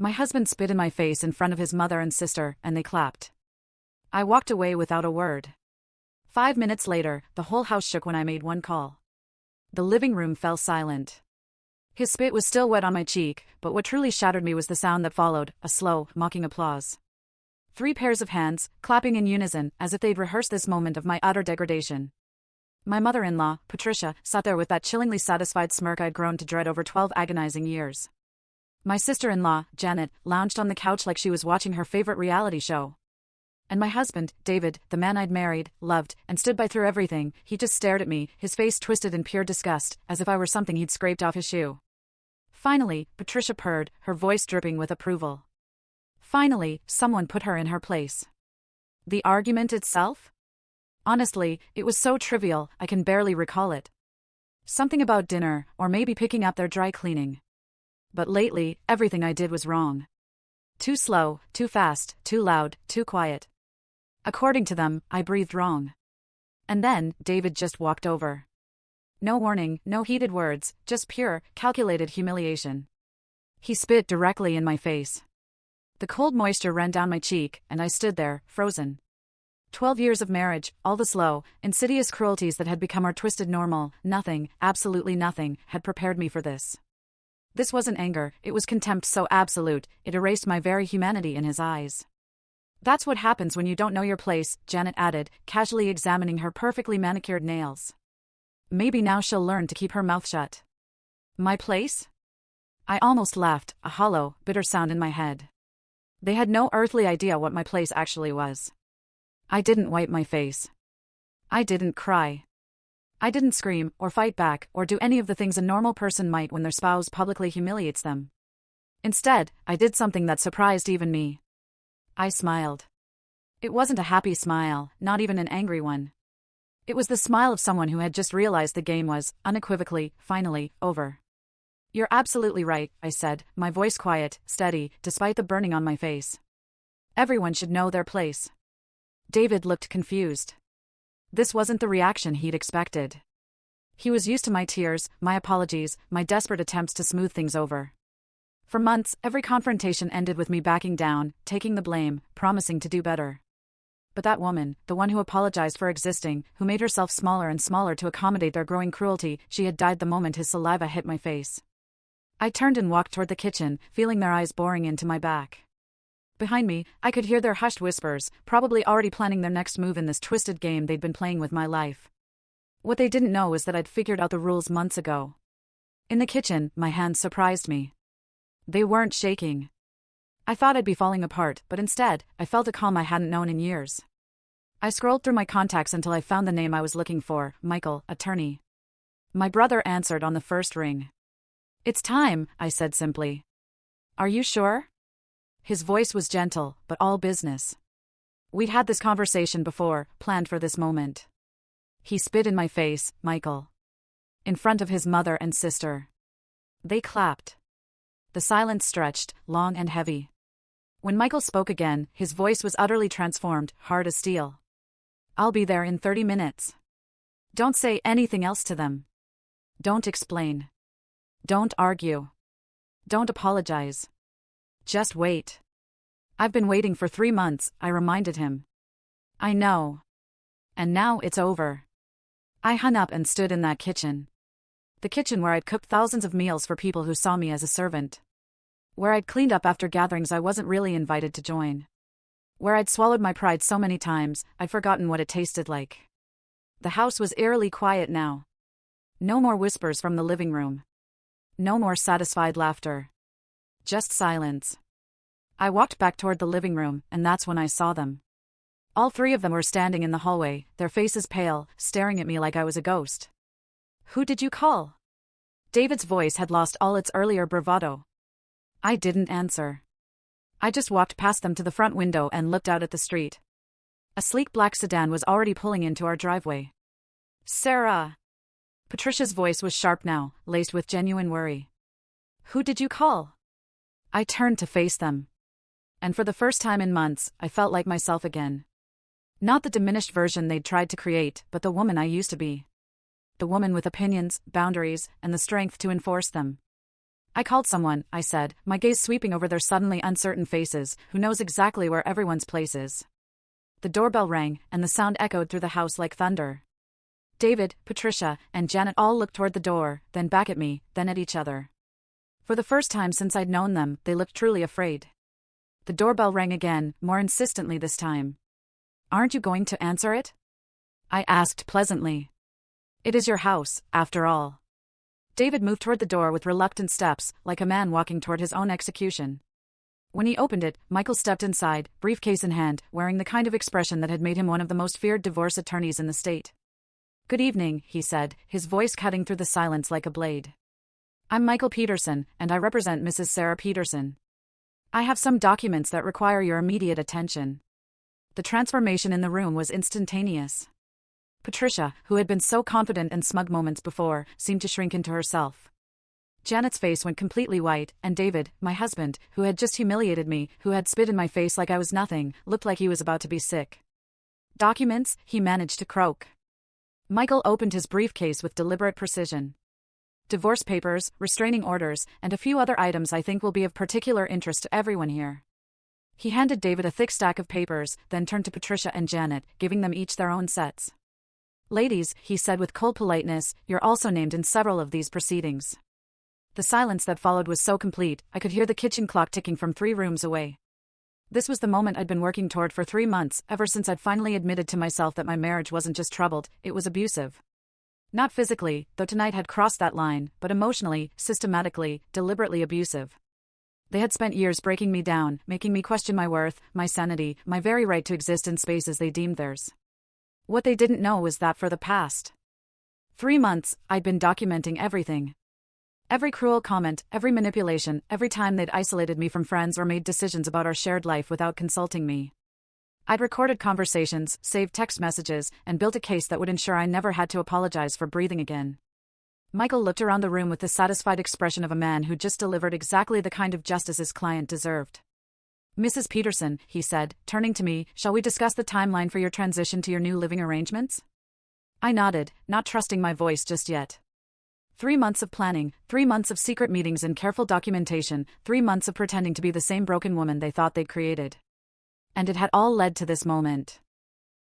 My husband spit in my face in front of his mother and sister, and they clapped. I walked away without a word. 5 minutes later, the whole house shook when I made one call. The living room fell silent. His spit was still wet on my cheek, but what truly shattered me was the sound that followed, a slow, mocking applause. 3 pairs of hands, clapping in unison, as if they'd rehearsed this moment of my utter degradation. My mother-in-law, Patricia, sat there with that chillingly satisfied smirk I'd grown to dread over 12 agonizing years. My sister-in-law, Janet, lounged on the couch like she was watching her favorite reality show. And my husband, David, the man I'd married, loved, and stood by through everything, he just stared at me, his face twisted in pure disgust, as if I were something he'd scraped off his shoe. Finally, Patricia purred, her voice dripping with approval. Finally, someone put her in her place. The argument itself? Honestly, it was so trivial, I can barely recall it. Something about dinner, or maybe picking up their dry cleaning. But lately, everything I did was wrong. Too slow, too fast, too loud, too quiet. According to them, I breathed wrong. And then, David just walked over. No warning, no heated words, just pure, calculated humiliation. He spit directly in my face. The cold moisture ran down my cheek, and I stood there, frozen. 12 years of marriage, all the slow, insidious cruelties that had become our twisted normal, nothing, absolutely nothing, had prepared me for this. This wasn't anger, it was contempt so absolute, it erased my very humanity in his eyes. That's what happens when you don't know your place, Janet added, casually examining her perfectly manicured nails. Maybe now she'll learn to keep her mouth shut. My place? I almost laughed, a hollow, bitter sound in my head. They had no earthly idea what my place actually was. I didn't wipe my face. I didn't cry. I didn't scream, or fight back, or do any of the things a normal person might when their spouse publicly humiliates them. Instead, I did something that surprised even me. I smiled. It wasn't a happy smile, not even an angry one. It was the smile of someone who had just realized the game was, unequivocally, finally, over. You're absolutely right, I said, my voice quiet, steady, despite the burning on my face. Everyone should know their place. David looked confused. This wasn't the reaction he'd expected. He was used to my tears, my apologies, my desperate attempts to smooth things over. For months, every confrontation ended with me backing down, taking the blame, promising to do better. But that woman, the one who apologized for existing, who made herself smaller and smaller to accommodate their growing cruelty, she had died the moment his saliva hit my face. I turned and walked toward the kitchen, feeling their eyes boring into my back. Behind me, I could hear their hushed whispers, probably already planning their next move in this twisted game they'd been playing with my life. What they didn't know was that I'd figured out the rules months ago. In the kitchen, my hands surprised me. They weren't shaking. I thought I'd be falling apart, but instead, I felt a calm I hadn't known in years. I scrolled through my contacts until I found the name I was looking for, Michael, attorney. My brother answered on the first ring. It's time, I said simply. Are you sure? His voice was gentle, but all business. We'd had this conversation before, planned for this moment. He spit in my face, Michael. In front of his mother and sister. They clapped. The silence stretched, long and heavy. When Michael spoke again, his voice was utterly transformed, hard as steel. I'll be there in 30 minutes. Don't say anything else to them. Don't explain. Don't argue. Don't apologize. Just wait. I've been waiting for 3 months, I reminded him. I know. And now it's over. I hung up and stood in that kitchen. The kitchen where I'd cooked thousands of meals for people who saw me as a servant. Where I'd cleaned up after gatherings I wasn't really invited to join. Where I'd swallowed my pride so many times, I'd forgotten what it tasted like. The house was eerily quiet now. No more whispers from the living room. No more satisfied laughter. Just silence. I walked back toward the living room, and that's when I saw them. All 3 of them were standing in the hallway, their faces pale, staring at me like I was a ghost. Who did you call? David's voice had lost all its earlier bravado. I didn't answer. I just walked past them to the front window and looked out at the street. A sleek black sedan was already pulling into our driveway. Sarah! Patricia's voice was sharp now, laced with genuine worry. Who did you call? I turned to face them. And for the first time in months, I felt like myself again. Not the diminished version they'd tried to create, but the woman I used to be. The woman with opinions, boundaries, and the strength to enforce them. I called someone, I said, my gaze sweeping over their suddenly uncertain faces. Who knows exactly where everyone's place is? The doorbell rang, and the sound echoed through the house like thunder. David, Patricia, and Janet all looked toward the door, then back at me, then at each other. For the first time since I'd known them, they looked truly afraid. The doorbell rang again, more insistently this time. Aren't you going to answer it? I asked pleasantly. It is your house, after all. David moved toward the door with reluctant steps, like a man walking toward his own execution. When he opened it, Michael stepped inside, briefcase in hand, wearing the kind of expression that had made him one of the most feared divorce attorneys in the state. Good evening, he said, his voice cutting through the silence like a blade. I'm Michael Peterson, and I represent Mrs. Sarah Peterson. I have some documents that require your immediate attention. The transformation in the room was instantaneous. Patricia, who had been so confident and smug moments before, seemed to shrink into herself. Janet's face went completely white, and David, my husband, who had just humiliated me, who had spit in my face like I was nothing, looked like he was about to be sick. Documents, he managed to croak. Michael opened his briefcase with deliberate precision. Divorce papers, restraining orders, and a few other items I think will be of particular interest to everyone here. He handed David a thick stack of papers, then turned to Patricia and Janet, giving them each their own sets. Ladies, he said with cold politeness, you're also named in several of these proceedings. The silence that followed was so complete, I could hear the kitchen clock ticking from 3 rooms away. This was the moment I'd been working toward for 3 months, ever since I'd finally admitted to myself that my marriage wasn't just troubled, it was abusive. Not physically, though tonight had crossed that line, but emotionally, systematically, deliberately abusive. They had spent years breaking me down, making me question my worth, my sanity, my very right to exist in spaces they deemed theirs. What they didn't know was that for the past 3 months, I'd been documenting everything. Every cruel comment, every manipulation, every time they'd isolated me from friends or made decisions about our shared life without consulting me. I'd recorded conversations, saved text messages, and built a case that would ensure I never had to apologize for breathing again. Michael looked around the room with the satisfied expression of a man who just delivered exactly the kind of justice his client deserved. Mrs. Peterson, he said, turning to me, shall we discuss the timeline for your transition to your new living arrangements? I nodded, not trusting my voice just yet. 3 months of planning, 3 months of secret meetings and careful documentation, 3 months of pretending to be the same broken woman they thought they'd created. And it had all led to this moment.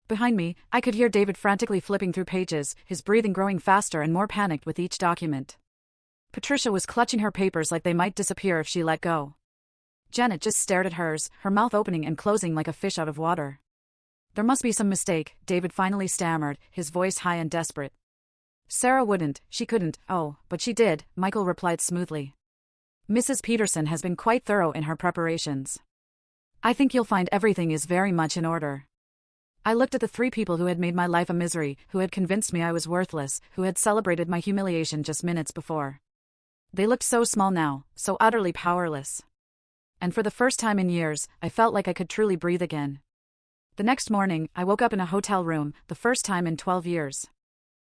Behind me, I could hear David frantically flipping through pages, his breathing growing faster and more panicked with each document. Patricia was clutching her papers like they might disappear if she let go. Janet just stared at hers, her mouth opening and closing like a fish out of water. There must be some mistake, David finally stammered, his voice high and desperate. Sarah wouldn't, she couldn't, oh, but she did, Michael replied smoothly. Mrs. Peterson has been quite thorough in her preparations. I think you'll find everything is very much in order. I looked at the 3 people who had made my life a misery, who had convinced me I was worthless, who had celebrated my humiliation just minutes before. They looked so small now, so utterly powerless. And for the first time in years, I felt like I could truly breathe again. The next morning, I woke up in a hotel room, the first time in 12 years.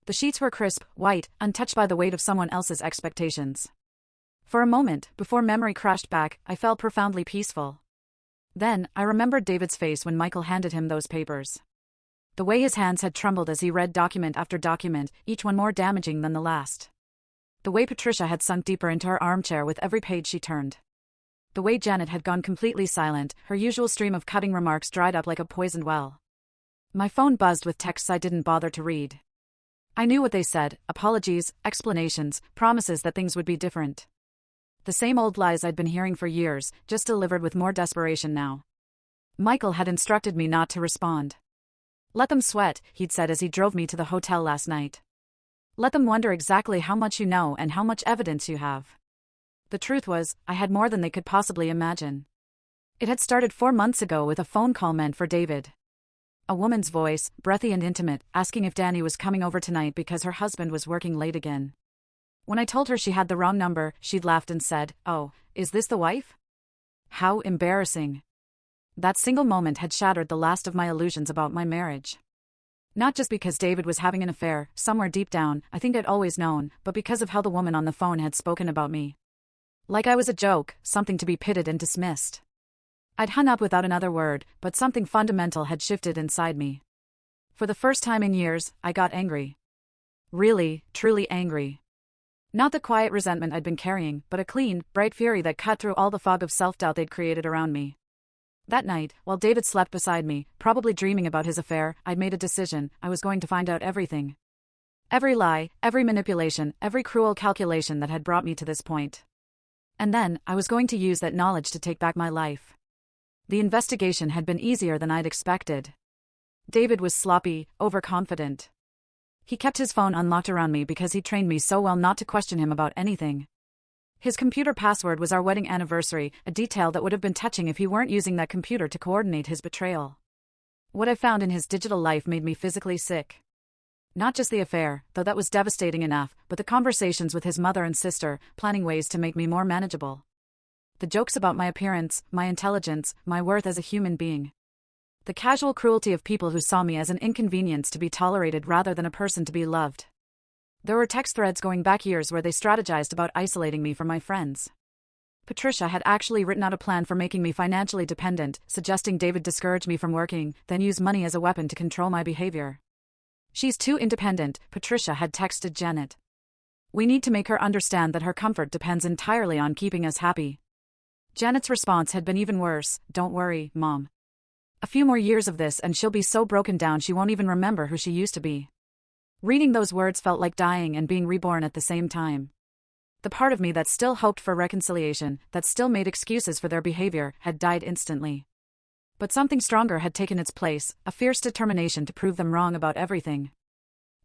The sheets were crisp, white, untouched by the weight of someone else's expectations. For a moment, before memory crashed back, I felt profoundly peaceful. Then, I remembered David's face when Michael handed him those papers. The way his hands had trembled as he read document after document, each one more damaging than the last. The way Patricia had sunk deeper into her armchair with every page she turned. The way Janet had gone completely silent, her usual stream of cutting remarks dried up like a poisoned well. My phone buzzed with texts I didn't bother to read. I knew what they said, apologies, explanations, promises that things would be different. The same old lies I'd been hearing for years, just delivered with more desperation now. Michael had instructed me not to respond. Let them sweat, he'd said as he drove me to the hotel last night. Let them wonder exactly how much you know and how much evidence you have. The truth was, I had more than they could possibly imagine. It had started 4 months ago with a phone call meant for David. A woman's voice, breathy and intimate, asking if Danny was coming over tonight because her husband was working late again. When I told her she had the wrong number, she'd laughed and said, "Oh, is this the wife?" How embarrassing. That single moment had shattered the last of my illusions about my marriage. Not just because David was having an affair, somewhere deep down, I think I'd always known, but because of how the woman on the phone had spoken about me. Like I was a joke, something to be pitted and dismissed. I'd hung up without another word, but something fundamental had shifted inside me. For the first time in years, I got angry. Really, truly angry. Not the quiet resentment I'd been carrying, but a clean, bright fury that cut through all the fog of self-doubt they'd created around me. That night, while David slept beside me, probably dreaming about his affair, I'd made a decision. I was going to find out everything. Every lie, every manipulation, every cruel calculation that had brought me to this point. And then, I was going to use that knowledge to take back my life. The investigation had been easier than I'd expected. David was sloppy, overconfident. He kept his phone unlocked around me because he trained me so well not to question him about anything. His computer password was our wedding anniversary, a detail that would have been touching if he weren't using that computer to coordinate his betrayal. What I found in his digital life made me physically sick. Not just the affair, though that was devastating enough, but the conversations with his mother and sister, planning ways to make me more manageable. The jokes about my appearance, my intelligence, my worth as a human being. The casual cruelty of people who saw me as an inconvenience to be tolerated rather than a person to be loved. There were text threads going back years where they strategized about isolating me from my friends. Patricia had actually written out a plan for making me financially dependent, suggesting David discourage me from working, then use money as a weapon to control my behavior. "She's too independent," Patricia had texted Janet. "We need to make her understand that her comfort depends entirely on keeping us happy." Janet's response had been even worse. "Don't worry, Mom. A few more years of this and she'll be so broken down she won't even remember who she used to be." Reading those words felt like dying and being reborn at the same time. The part of me that still hoped for reconciliation, that still made excuses for their behavior, had died instantly. But something stronger had taken its place, a fierce determination to prove them wrong about everything.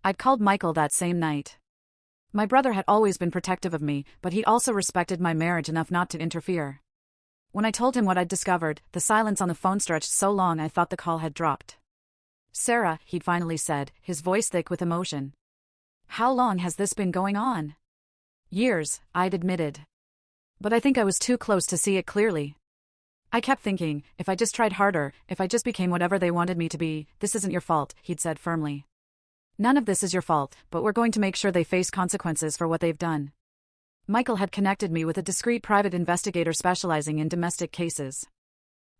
I'd called Michael that same night. My brother had always been protective of me, but he also respected my marriage enough not to interfere. When I told him what I'd discovered, the silence on the phone stretched so long I thought the call had dropped. "Sarah," he'd finally said, his voice thick with emotion. "How long has this been going on?" "Years," I'd admitted. But I think I was too close to see it clearly. I kept thinking, if I just tried harder, if I just became whatever they wanted me to be. "This isn't your fault," he'd said firmly. "None of this is your fault, but we're going to make sure they face consequences for what they've done." Michael had connected me with a discreet private investigator specializing in domestic cases.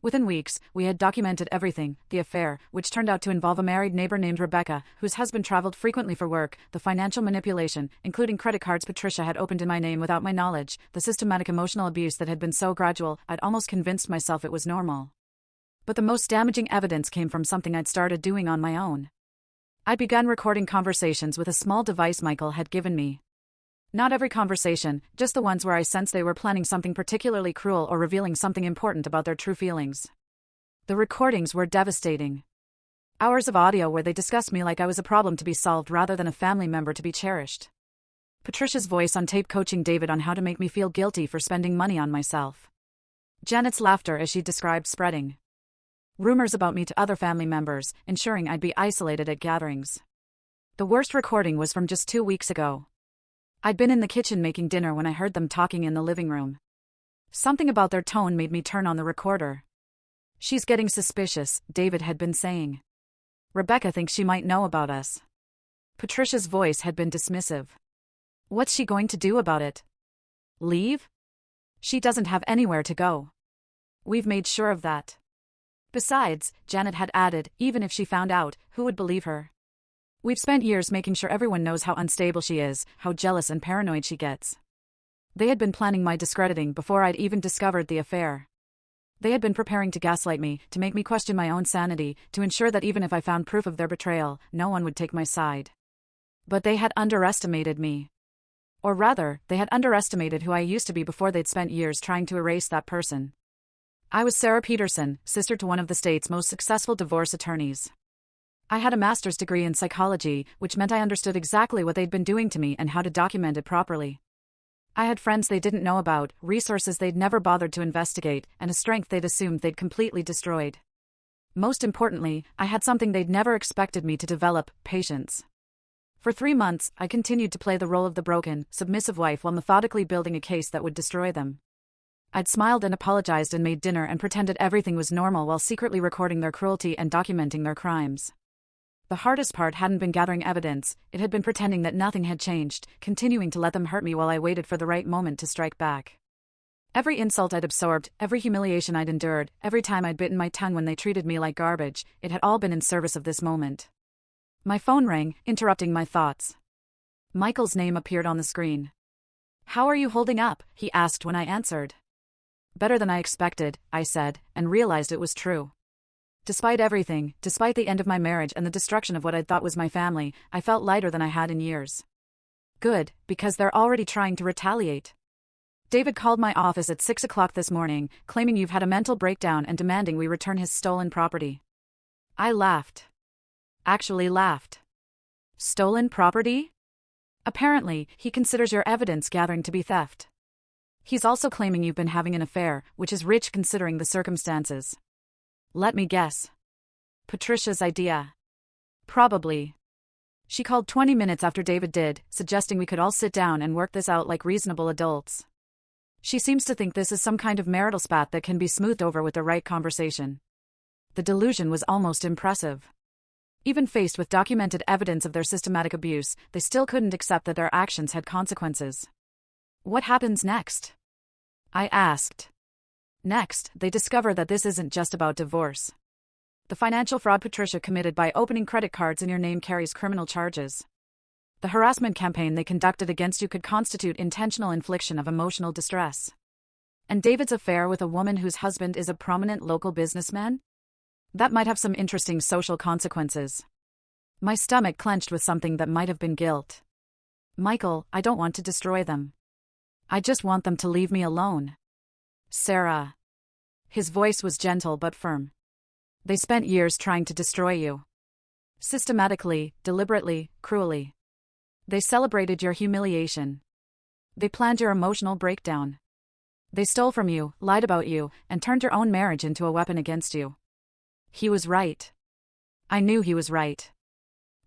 Within weeks, we had documented everything: the affair, which turned out to involve a married neighbor named Rebecca, whose husband traveled frequently for work, the financial manipulation, including credit cards Patricia had opened in my name without my knowledge, the systematic emotional abuse that had been so gradual, I'd almost convinced myself it was normal. But the most damaging evidence came from something I'd started doing on my own. I'd begun recording conversations with a small device Michael had given me. Not every conversation, just the ones where I sensed they were planning something particularly cruel or revealing something important about their true feelings. The recordings were devastating. Hours of audio where they discussed me like I was a problem to be solved rather than a family member to be cherished. Patricia's voice on tape coaching David on how to make me feel guilty for spending money on myself. Janet's laughter as she described spreading rumors about me to other family members, ensuring I'd be isolated at gatherings. The worst recording was from just 2 weeks ago. I'd been in the kitchen making dinner when I heard them talking in the living room. Something about their tone made me turn on the recorder. "She's getting suspicious," David had been saying. "Rebecca thinks she might know about us." Patricia's voice had been dismissive. "What's she going to do about it? Leave? She doesn't have anywhere to go. We've made sure of that. Besides," Janet had added, "even if she found out, who would believe her? We've spent years making sure everyone knows how unstable she is, how jealous and paranoid she gets." They had been planning my discrediting before I'd even discovered the affair. They had been preparing to gaslight me, to make me question my own sanity, to ensure that even if I found proof of their betrayal, no one would take my side. But they had underestimated me. Or rather, they had underestimated who I used to be before they'd spent years trying to erase that person. I was Sarah Peterson, sister to one of the state's most successful divorce attorneys. I had a master's degree in psychology, which meant I understood exactly what they'd been doing to me and how to document it properly. I had friends they didn't know about, resources they'd never bothered to investigate, and a strength they'd assumed they'd completely destroyed. Most importantly, I had something they'd never expected me to develop: patience. For 3 months, I continued to play the role of the broken, submissive wife while methodically building a case that would destroy them. I'd smiled and apologized and made dinner and pretended everything was normal while secretly recording their cruelty and documenting their crimes. The hardest part hadn't been gathering evidence, it had been pretending that nothing had changed, continuing to let them hurt me while I waited for the right moment to strike back. Every insult I'd absorbed, every humiliation I'd endured, every time I'd bitten my tongue when they treated me like garbage, it had all been in service of this moment. My phone rang, interrupting my thoughts. Michael's name appeared on the screen. "How are you holding up?" he asked when I answered. "Better than I expected," I said, and realized it was true. Despite everything, despite the end of my marriage and the destruction of what I'd thought was my family, I felt lighter than I had in years. Good, because they're already trying to retaliate. David called my office at 6 o'clock this morning, claiming you've had a mental breakdown and demanding we return his stolen property. I laughed. Actually laughed. Stolen property? Apparently, he considers your evidence gathering to be theft. He's also claiming you've been having an affair, which is rich considering the circumstances. Let me guess. Patricia's idea. Probably. She called 20 minutes after David did, suggesting we could all sit down and work this out like reasonable adults. She seems to think this is some kind of marital spat that can be smoothed over with the right conversation. The delusion was almost impressive. Even faced with documented evidence of their systematic abuse, they still couldn't accept that their actions had consequences. What happens next? I asked. Next, they discover that this isn't just about divorce. The financial fraud Patricia committed by opening credit cards in your name carries criminal charges. The harassment campaign they conducted against you could constitute intentional infliction of emotional distress. And David's affair with a woman whose husband is a prominent local businessman? That might have some interesting social consequences. My stomach clenched with something that might have been guilt. Michael, I don't want to destroy them. I just want them to leave me alone. Sarah. His voice was gentle but firm. They spent years trying to destroy you. Systematically, deliberately, cruelly. They celebrated your humiliation. They planned your emotional breakdown. They stole from you, lied about you, and turned your own marriage into a weapon against you. He was right. I knew he was right.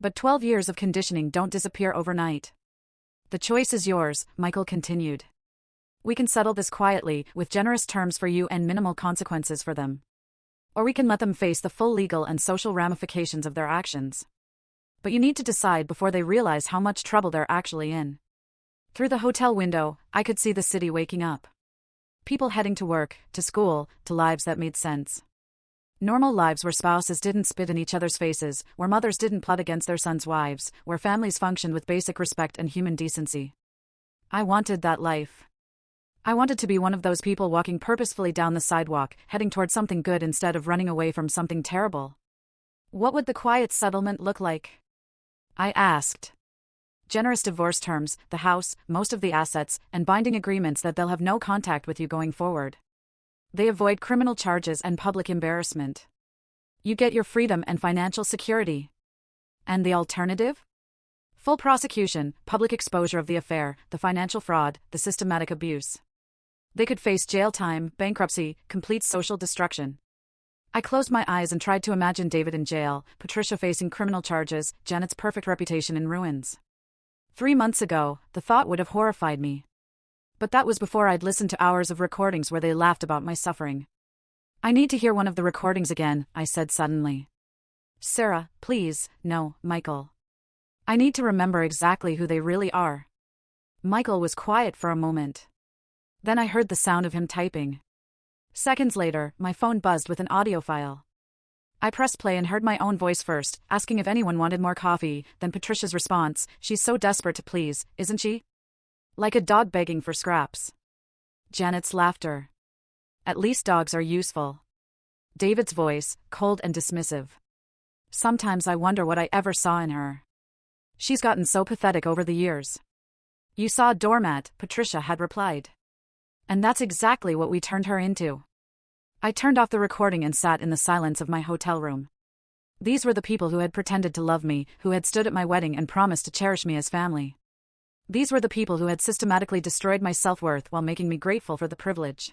But 12 years of conditioning don't disappear overnight. The choice is yours, Michael continued. We can settle this quietly, with generous terms for you and minimal consequences for them. Or we can let them face the full legal and social ramifications of their actions. But you need to decide before they realize how much trouble they're actually in. Through the hotel window, I could see the city waking up. People heading to work, to school, to lives that made sense. Normal lives where spouses didn't spit in each other's faces, where mothers didn't plot against their sons' wives, where families functioned with basic respect and human decency. I wanted that life. I wanted to be one of those people walking purposefully down the sidewalk, heading toward something good instead of running away from something terrible. What would the quiet settlement look like? I asked. Generous divorce terms, the house, most of the assets, and binding agreements that they'll have no contact with you going forward. They avoid criminal charges and public embarrassment. You get your freedom and financial security. And the alternative? Full prosecution, public exposure of the affair, the financial fraud, the systematic abuse. They could face jail time, bankruptcy, complete social destruction. I closed my eyes and tried to imagine David in jail, Patricia facing criminal charges, Janet's perfect reputation in ruins. 3 months ago, the thought would have horrified me. But that was before I'd listened to hours of recordings where they laughed about my suffering. I need to hear one of the recordings again, I said suddenly. Sarah, please, no, Michael. I need to remember exactly who they really are. Michael was quiet for a moment. Then I heard the sound of him typing. Seconds later, my phone buzzed with an audio file. I pressed play and heard my own voice first, asking if anyone wanted more coffee, then Patricia's response, she's so desperate to please, isn't she? Like a dog begging for scraps. Janet's laughter. At least dogs are useful. David's voice, cold and dismissive. Sometimes I wonder what I ever saw in her. She's gotten so pathetic over the years. You saw a doormat, Patricia had replied. And that's exactly what we turned her into. I turned off the recording and sat in the silence of my hotel room. These were the people who had pretended to love me, who had stood at my wedding and promised to cherish me as family. These were the people who had systematically destroyed my self-worth while making me grateful for the privilege.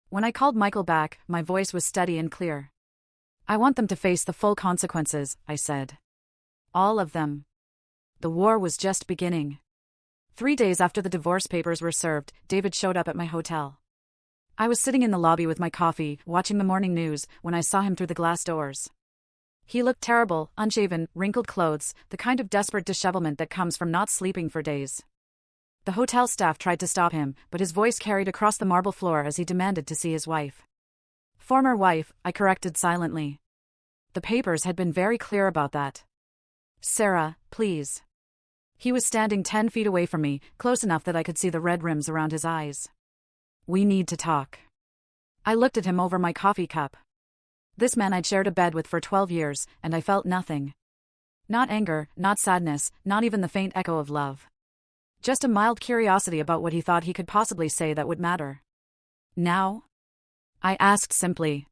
When I called Michael back, my voice was steady and clear. I want them to face the full consequences, I said. All of them. The war was just beginning. 3 days after the divorce papers were served, David showed up at my hotel. I was sitting in the lobby with my coffee, watching the morning news, when I saw him through the glass doors. He looked terrible, unshaven, wrinkled clothes, the kind of desperate dishevelment that comes from not sleeping for days. The hotel staff tried to stop him, but his voice carried across the marble floor as he demanded to see his wife. Former wife, I corrected silently. The papers had been very clear about that. Sarah, please. He was standing 10 feet away from me, close enough that I could see the red rims around his eyes. "We need to talk." I looked at him over my coffee cup. This man I'd shared a bed with for 12 years, and I felt nothing. Not anger, not sadness, not even the faint echo of love. Just a mild curiosity about what he thought he could possibly say that would matter. "Now?" I asked simply.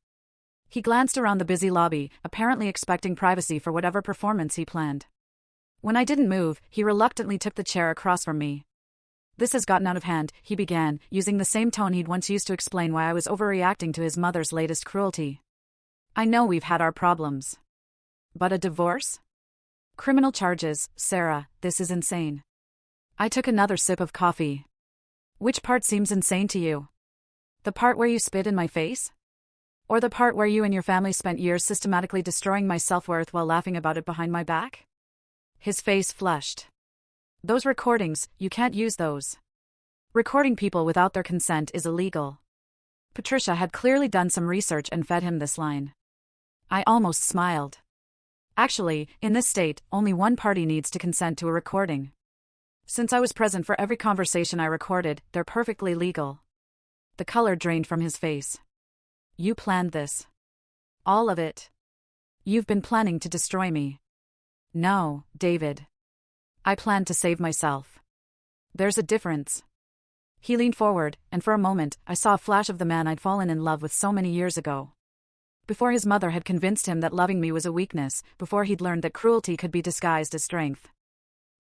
He glanced around the busy lobby, apparently expecting privacy for whatever performance he planned. When I didn't move, he reluctantly took the chair across from me. "This has gotten out of hand," he began, using the same tone he'd once used to explain why I was overreacting to his mother's latest cruelty. "I know we've had our problems. But a divorce? Criminal charges, Sarah, this is insane." I took another sip of coffee. "Which part seems insane to you? The part where you spit in my face? Or the part where you and your family spent years systematically destroying my self-worth while laughing about it behind my back?" His face flushed. "Those recordings, you can't use those. Recording people without their consent is illegal." Patricia had clearly done some research and fed him this line. I almost smiled. Actually, in this state, only one party needs to consent to a recording. Since I was present for every conversation I recorded, they're perfectly legal. The color drained from his face. "You planned this. All of it. You've been planning to destroy me." "No, David. I planned to save myself. There's a difference." He leaned forward, and for a moment, I saw a flash of the man I'd fallen in love with so many years ago. Before his mother had convinced him that loving me was a weakness, before he'd learned that cruelty could be disguised as strength.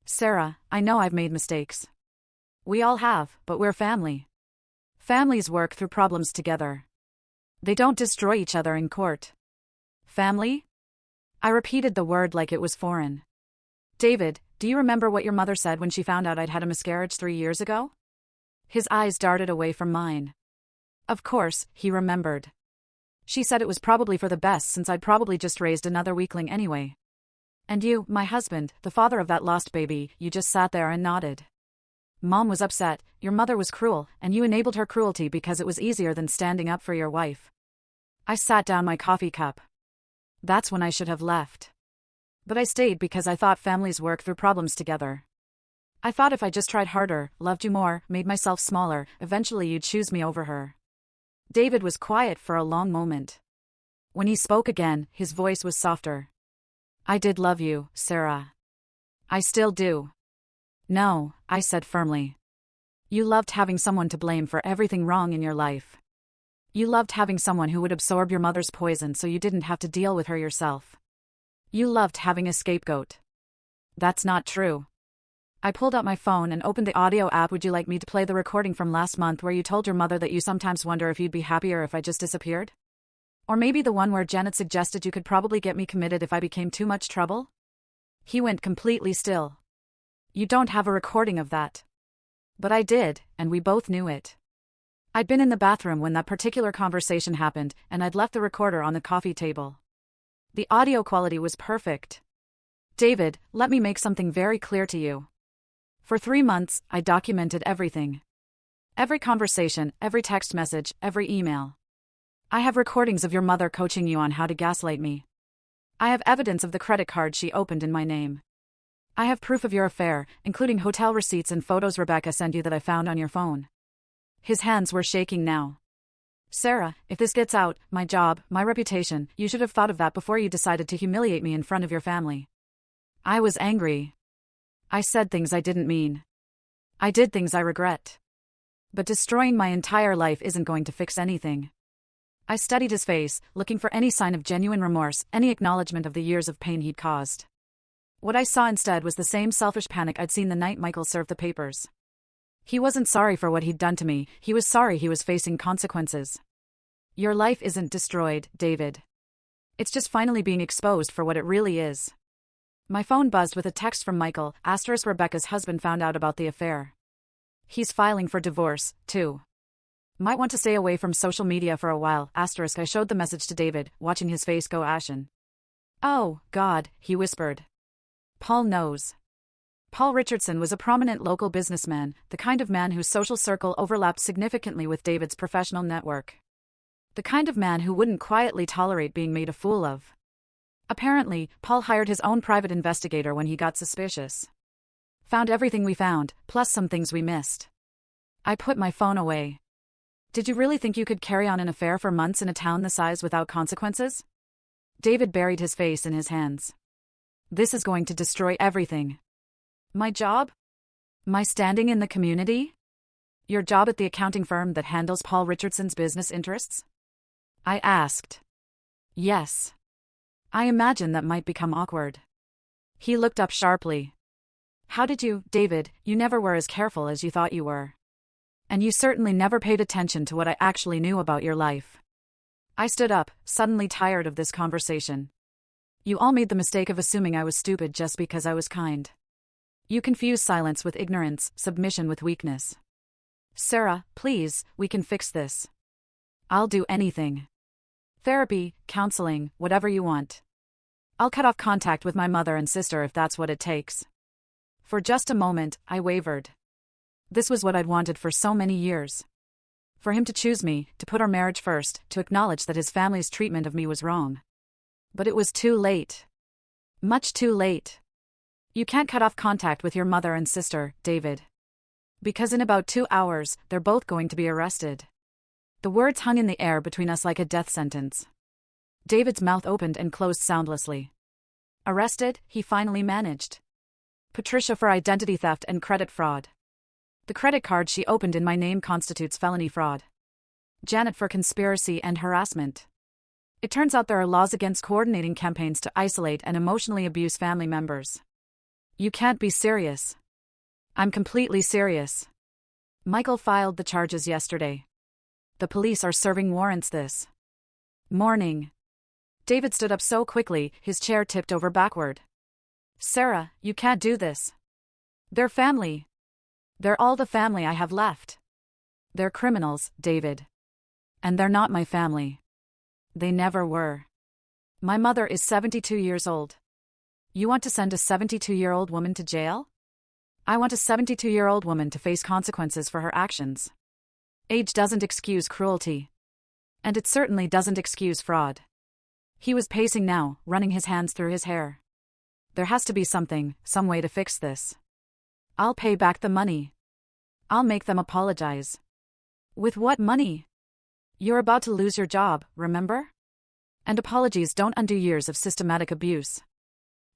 "Sarah, I know I've made mistakes. We all have, but we're family. Families work through problems together. They don't destroy each other in court." "Family?" I repeated the word like it was foreign. "David, do you remember what your mother said when she found out I'd had a miscarriage 3 years ago?" His eyes darted away from mine. Of course, he remembered. "She said it was probably for the best since I'd probably just raised another weakling anyway. And you, my husband, the father of that lost baby, you just sat there and nodded. Mom was upset, your mother was cruel, and you enabled her cruelty because it was easier than standing up for your wife." I sat down my coffee cup. That's when I should have left. But I stayed because I thought families work through problems together. I thought if I just tried harder, loved you more, made myself smaller, eventually you'd choose me over her. David was quiet for a long moment. When he spoke again, his voice was softer. "I did love you, Sarah. I still do." "No," I said firmly. "You loved having someone to blame for everything wrong in your life. You loved having someone who would absorb your mother's poison so you didn't have to deal with her yourself. You loved having a scapegoat." "That's not true." I pulled out my phone and opened the audio app. "Would you like me to play the recording from last month where you told your mother that you sometimes wonder if you'd be happier if I just disappeared? Or maybe the one where Janet suggested you could probably get me committed if I became too much trouble?" He went completely still. "You don't have a recording of that." But I did, and we both knew it. I'd been in the bathroom when that particular conversation happened, and I'd left the recorder on the coffee table. The audio quality was perfect. "David, let me make something very clear to you. For 3 months, I documented everything. Every conversation, every text message, every email. I have recordings of your mother coaching you on how to gaslight me. I have evidence of the credit card she opened in my name. I have proof of your affair, including hotel receipts and photos Rebecca sent you that I found on your phone." His hands were shaking now. "Sarah, if this gets out, my job, my reputation, you should have thought of that before you decided to humiliate me in front of your family." I was angry. I said things I didn't mean. I did things I regret. But destroying my entire life isn't going to fix anything. I studied his face, looking for any sign of genuine remorse, any acknowledgement of the years of pain he'd caused. What I saw instead was the same selfish panic I'd seen the night Michael served the papers. He wasn't sorry for what he'd done to me, he was sorry he was facing consequences. "Your life isn't destroyed, David. It's just finally being exposed for what it really is." My phone buzzed with a text from Michael, ** Rebecca's husband found out about the affair. He's filing for divorce, too. Might want to stay away from social media for a while, ** I showed the message to David, watching his face go ashen. "Oh, God," he whispered. "Paul knows." Paul Richardson was a prominent local businessman, the kind of man whose social circle overlapped significantly with David's professional network. The kind of man who wouldn't quietly tolerate being made a fool of. Apparently, Paul hired his own private investigator when he got suspicious. Found everything we found, plus some things we missed. I put my phone away. Did you really think you could carry on an affair for months in a town this size without consequences? David buried his face in his hands. This is going to destroy everything. My job? My standing in the community? Your job at the accounting firm that handles Paul Richardson's business interests? I asked. Yes. I imagine that might become awkward. He looked up sharply. How did you, David, you never were as careful as you thought you were. And you certainly never paid attention to what I actually knew about your life. I stood up, suddenly tired of this conversation. You all made the mistake of assuming I was stupid just because I was kind. You confuse silence with ignorance, submission with weakness. Sarah, please, we can fix this. I'll do anything. Therapy, counseling, whatever you want. I'll cut off contact with my mother and sister if that's what it takes. For just a moment, I wavered. This was what I'd wanted for so many years. For him to choose me, to put our marriage first, to acknowledge that his family's treatment of me was wrong. But it was too late. Much too late. You can't cut off contact with your mother and sister, David. Because in about 2 hours, they're both going to be arrested. The words hung in the air between us like a death sentence. David's mouth opened and closed soundlessly. Arrested, he finally managed. Patricia for identity theft and credit fraud. The credit card she opened in my name constitutes felony fraud. Janet for conspiracy and harassment. It turns out there are laws against coordinating campaigns to isolate and emotionally abuse family members. You can't be serious. I'm completely serious. Michael filed the charges yesterday. The police are serving warrants this morning. David stood up so quickly, his chair tipped over backward. Sarah, you can't do this. They're family. They're all the family I have left. They're criminals, David. And they're not my family. They never were. My mother is 72 years old. You want to send a 72-year-old woman to jail? I want a 72-year-old woman to face consequences for her actions. Age doesn't excuse cruelty. And it certainly doesn't excuse fraud. He was pacing now, running his hands through his hair. There has to be something, some way to fix this. I'll pay back the money. I'll make them apologize. With what money? You're about to lose your job, remember? And apologies don't undo years of systematic abuse.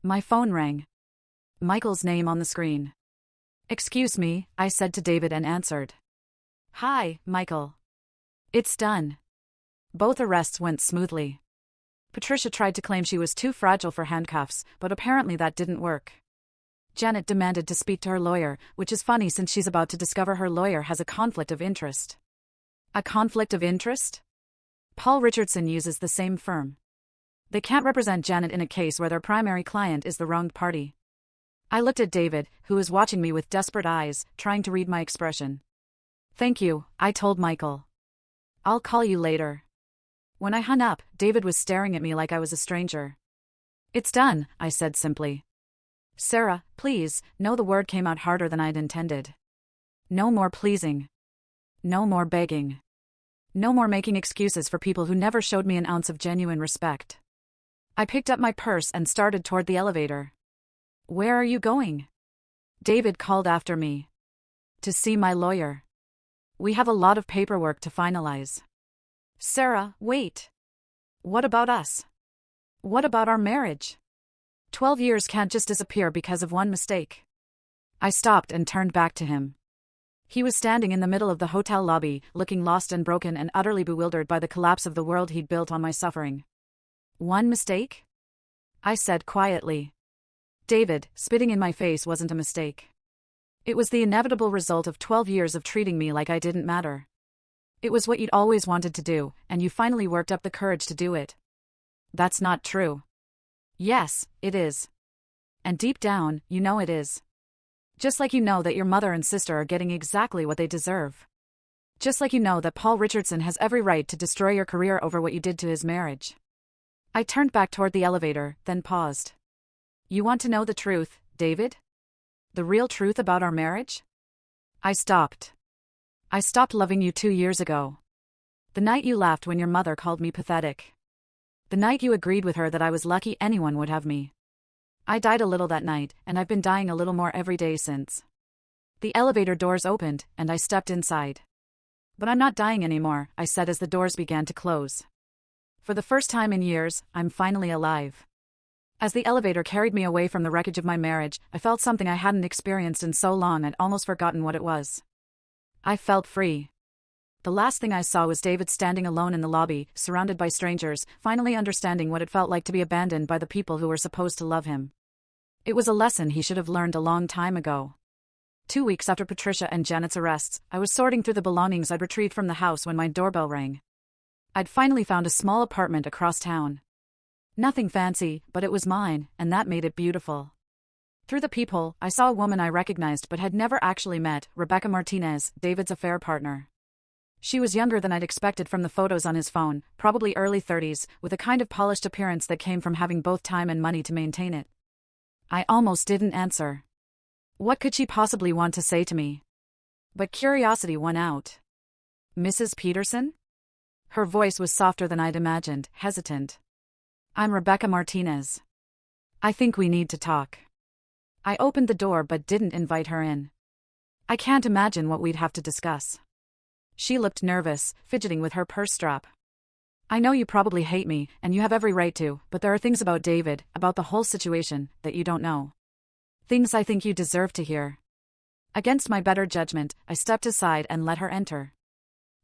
My phone rang. Michael's name on the screen. Excuse me, I said to David and answered. Hi, Michael. It's done. Both arrests went smoothly. Patricia tried to claim she was too fragile for handcuffs, but apparently that didn't work. Janet demanded to speak to her lawyer, which is funny since she's about to discover her lawyer has a conflict of interest. A conflict of interest? Paul Richardson uses the same firm. They can't represent Janet in a case where their primary client is the wronged party. I looked at David, who was watching me with desperate eyes, trying to read my expression. Thank you, I told Michael. I'll call you later. When I hung up, David was staring at me like I was a stranger. It's done, I said simply. Sarah, please, no, the word came out harder than I'd intended. No more pleasing. No more begging. No more making excuses for people who never showed me an ounce of genuine respect. I picked up my purse and started toward the elevator. Where are you going? David called after me. To see my lawyer. We have a lot of paperwork to finalize. Sarah, wait. What about us? What about our marriage? 12 years can't just disappear because of one mistake. I stopped and turned back to him. He was standing in the middle of the hotel lobby, looking lost and broken and utterly bewildered by the collapse of the world he'd built on my suffering. One mistake? I said quietly. David, spitting in my face wasn't a mistake. It was the inevitable result of 12 years of treating me like I didn't matter. It was what you'd always wanted to do, and you finally worked up the courage to do it. That's not true. Yes, it is. And deep down, you know it is. Just like you know that your mother and sister are getting exactly what they deserve. Just like you know that Paul Richardson has every right to destroy your career over what you did to his marriage. I turned back toward the elevator, then paused. You want to know the truth, David? The real truth about our marriage? I stopped. I stopped loving you 2 years ago. The night you laughed when your mother called me pathetic. The night you agreed with her that I was lucky anyone would have me. I died a little that night, and I've been dying a little more every day since. The elevator doors opened, and I stepped inside. But I'm not dying anymore, I said as the doors began to close. For the first time in years, I'm finally alive. As the elevator carried me away from the wreckage of my marriage, I felt something I hadn't experienced in so long I'd almost forgotten what it was. I felt free. The last thing I saw was David standing alone in the lobby, surrounded by strangers, finally understanding what it felt like to be abandoned by the people who were supposed to love him. It was a lesson he should have learned a long time ago. 2 weeks after Patricia and Janet's arrests, I was sorting through the belongings I'd retrieved from the house when my doorbell rang. I'd finally found a small apartment across town. Nothing fancy, but it was mine, and that made it beautiful. Through the peephole, I saw a woman I recognized but had never actually met, Rebecca Martinez, David's affair partner. She was younger than I'd expected from the photos on his phone, probably early 30s, with a kind of polished appearance that came from having both time and money to maintain it. I almost didn't answer. What could she possibly want to say to me? But curiosity won out. Mrs. Peterson? Her voice was softer than I'd imagined, hesitant. I'm Rebecca Martinez. I think we need to talk. I opened the door but didn't invite her in. I can't imagine what we'd have to discuss. She looked nervous, fidgeting with her purse strap. I know you probably hate me, and you have every right to, but there are things about David, about the whole situation, that you don't know. Things I think you deserve to hear. Against my better judgment, I stepped aside and let her enter.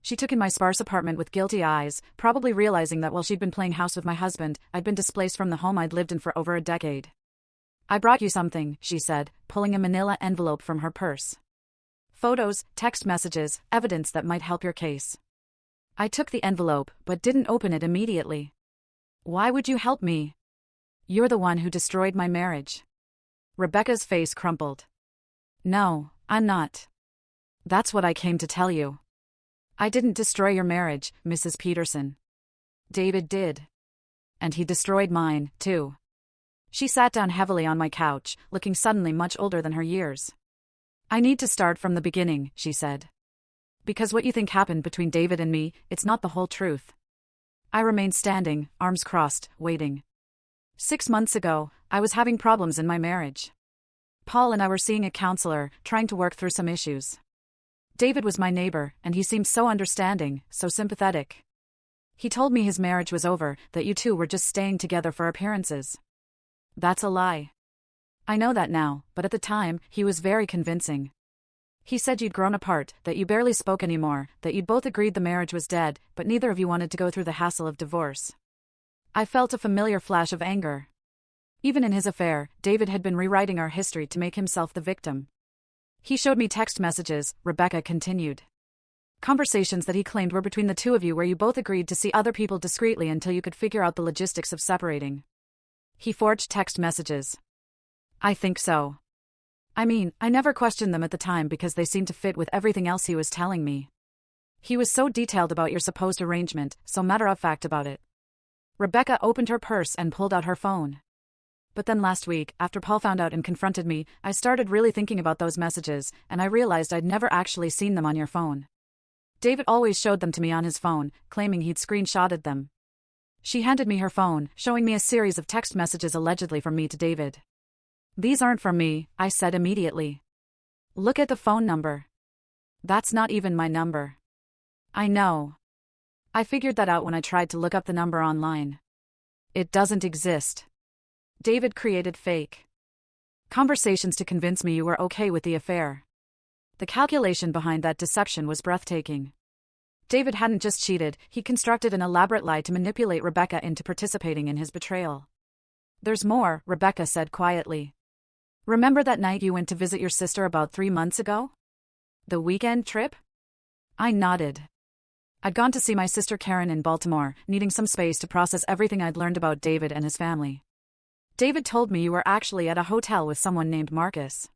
She took in my sparse apartment with guilty eyes, probably realizing that while she'd been playing house with my husband, I'd been displaced from the home I'd lived in for over a decade. I brought you something, she said, pulling a manila envelope from her purse. Photos, text messages, evidence that might help your case. I took the envelope, but didn't open it immediately. Why would you help me? You're the one who destroyed my marriage. Rebecca's face crumpled. No, I'm not. That's what I came to tell you. I didn't destroy your marriage, Mrs. Peterson. David did. And he destroyed mine, too. She sat down heavily on my couch, looking suddenly much older than her years. I need to start from the beginning, she said. Because what you think happened between David and me, it's not the whole truth. I remained standing, arms crossed, waiting. 6 months ago, I was having problems in my marriage. Paul and I were seeing a counselor, trying to work through some issues. David was my neighbor, and he seemed so understanding, so sympathetic. He told me his marriage was over, that you two were just staying together for appearances. That's a lie. I know that now, but at the time, he was very convincing. He said you'd grown apart, that you barely spoke anymore, that you'd both agreed the marriage was dead, but neither of you wanted to go through the hassle of divorce. I felt a familiar flash of anger. Even in his affair, David had been rewriting our history to make himself the victim. He showed me text messages, Rebecca continued. Conversations that he claimed were between the two of you where you both agreed to see other people discreetly until you could figure out the logistics of separating. He forged text messages. I think so. I mean, I never questioned them at the time because they seemed to fit with everything else he was telling me. He was so detailed about your supposed arrangement, so matter-of-fact about it. Rebecca opened her purse and pulled out her phone. But then last week, after Paul found out and confronted me, I started really thinking about those messages, and I realized I'd never actually seen them on your phone. David always showed them to me on his phone, claiming he'd screenshotted them. She handed me her phone, showing me a series of text messages allegedly from me to David. These aren't from me, I said immediately. Look at the phone number. That's not even my number. I know. I figured that out when I tried to look up the number online. It doesn't exist. David created fake conversations to convince me you were okay with the affair. The calculation behind that deception was breathtaking. David hadn't just cheated, he constructed an elaborate lie to manipulate Rebecca into participating in his betrayal. There's more, Rebecca said quietly. Remember that night you went to visit your sister about 3 months ago? The weekend trip? I nodded. I'd gone to see my sister Karen in Baltimore, needing some space to process everything I'd learned about David and his family. David told me you were actually at a hotel with someone named Marcus.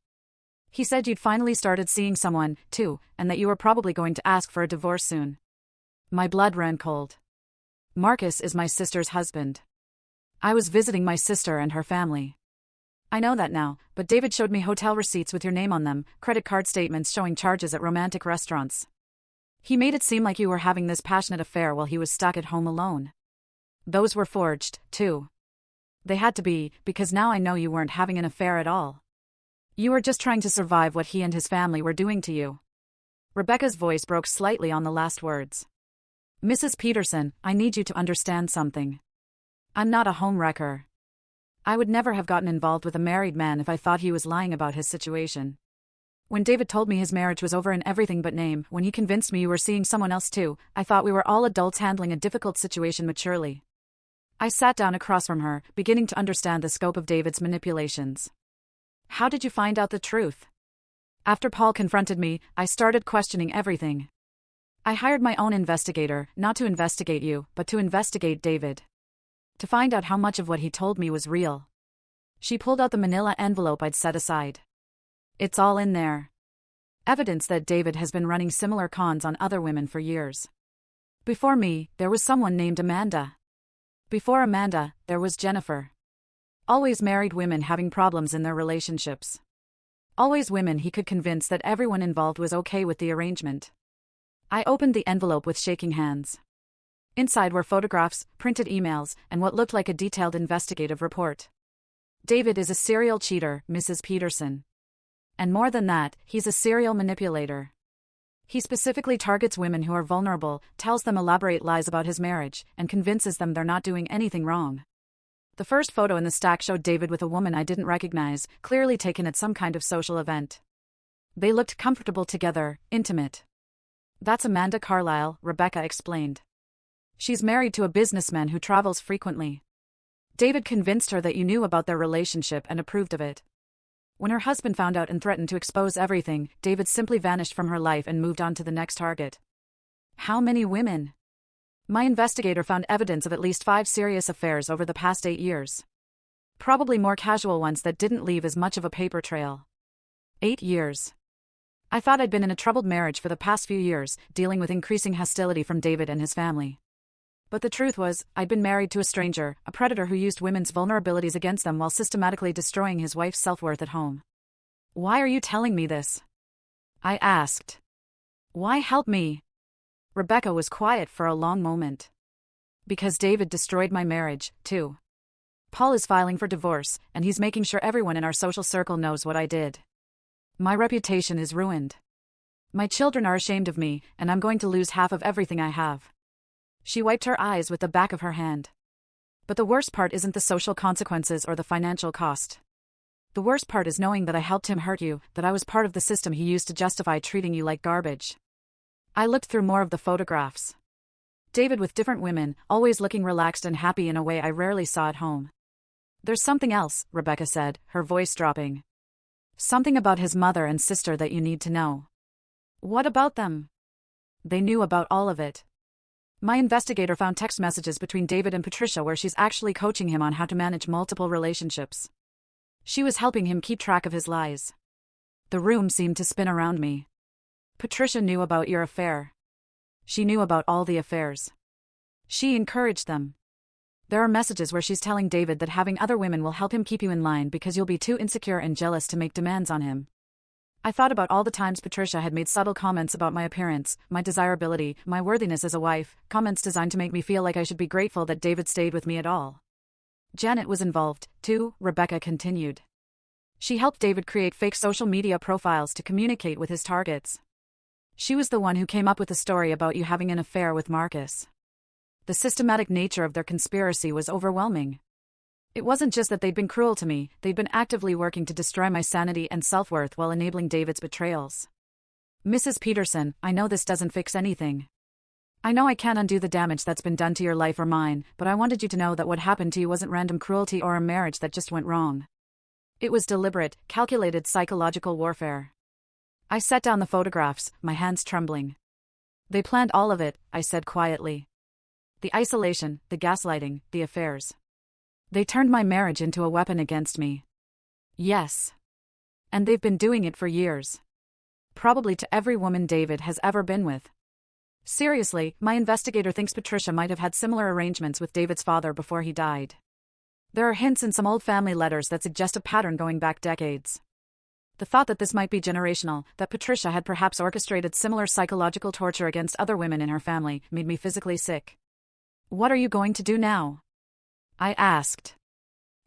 He said you'd finally started seeing someone, too, and that you were probably going to ask for a divorce soon. My blood ran cold. Marcus is my sister's husband. I was visiting my sister and her family. I know that now, but David showed me hotel receipts with your name on them, credit card statements showing charges at romantic restaurants. He made it seem like you were having this passionate affair while he was stuck at home alone. Those were forged, too. They had to be, because now I know you weren't having an affair at all. You were just trying to survive what he and his family were doing to you. Rebecca's voice broke slightly on the last words. Mrs. Peterson, I need you to understand something. I'm not a homewrecker. I would never have gotten involved with a married man if I thought he was lying about his situation. When David told me his marriage was over in everything but name, when he convinced me you were seeing someone else too, I thought we were all adults handling a difficult situation maturely. I sat down across from her, beginning to understand the scope of David's manipulations. How did you find out the truth? After Paul confronted me, I started questioning everything. I hired my own investigator, not to investigate you, but to investigate David. To find out how much of what he told me was real. She pulled out the manila envelope I'd set aside. It's all in there. Evidence that David has been running similar cons on other women for years. Before me, there was someone named Amanda. Before Amanda, there was Jennifer. Always married women having problems in their relationships. Always women he could convince that everyone involved was okay with the arrangement. I opened the envelope with shaking hands. Inside were photographs, printed emails, and what looked like a detailed investigative report. David is a serial cheater, Mrs. Peterson. And more than that, he's a serial manipulator. He specifically targets women who are vulnerable, tells them elaborate lies about his marriage, and convinces them they're not doing anything wrong. The first photo in the stack showed David with a woman I didn't recognize, clearly taken at some kind of social event. They looked comfortable together, intimate. That's Amanda Carlisle, Rebecca explained. She's married to a businessman who travels frequently. David convinced her that you knew about their relationship and approved of it. When her husband found out and threatened to expose everything, David simply vanished from her life and moved on to the next target. How many women? My investigator found evidence of at least 5 serious affairs over the past 8 years. Probably more casual ones that didn't leave as much of a paper trail. 8 years. I thought I'd been in a troubled marriage for the past few years, dealing with increasing hostility from David and his family. But the truth was, I'd been married to a stranger, a predator who used women's vulnerabilities against them while systematically destroying his wife's self-worth at home. Why are you telling me this? I asked. Why help me? Rebecca was quiet for a long moment. Because David destroyed my marriage, too. Paul is filing for divorce, and he's making sure everyone in our social circle knows what I did. My reputation is ruined. My children are ashamed of me, and I'm going to lose half of everything I have. She wiped her eyes with the back of her hand. But the worst part isn't the social consequences or the financial cost. The worst part is knowing that I helped him hurt you, that I was part of the system he used to justify treating you like garbage. I looked through more of the photographs. David with different women, always looking relaxed and happy in a way I rarely saw at home. There's something else, Rebecca said, her voice dropping. Something about his mother and sister that you need to know. What about them? They knew about all of it. My investigator found text messages between David and Patricia where she's actually coaching him on how to manage multiple relationships. She was helping him keep track of his lies. The room seemed to spin around me. Patricia knew about your affair. She knew about all the affairs. She encouraged them. There are messages where she's telling David that having other women will help him keep you in line because you'll be too insecure and jealous to make demands on him. I thought about all the times Patricia had made subtle comments about my appearance, my desirability, my worthiness as a wife, comments designed to make me feel like I should be grateful that David stayed with me at all. Janet was involved, too, Rebecca continued. She helped David create fake social media profiles to communicate with his targets. She was the one who came up with the story about you having an affair with Marcus. The systematic nature of their conspiracy was overwhelming. It wasn't just that they'd been cruel to me, they'd been actively working to destroy my sanity and self-worth while enabling David's betrayals. Mrs. Peterson, I know this doesn't fix anything. I know I can't undo the damage that's been done to your life or mine, but I wanted you to know that what happened to you wasn't random cruelty or a marriage that just went wrong. It was deliberate, calculated psychological warfare. I set down the photographs, my hands trembling. They planned all of it, I said quietly. The isolation, the gaslighting, the affairs. They turned my marriage into a weapon against me. Yes. And they've been doing it for years. Probably to every woman David has ever been with. Seriously, my investigator thinks Patricia might have had similar arrangements with David's father before he died. There are hints in some old family letters that suggest a pattern going back decades. The thought that this might be generational, that Patricia had perhaps orchestrated similar psychological torture against other women in her family, made me physically sick. What are you going to do now? I asked.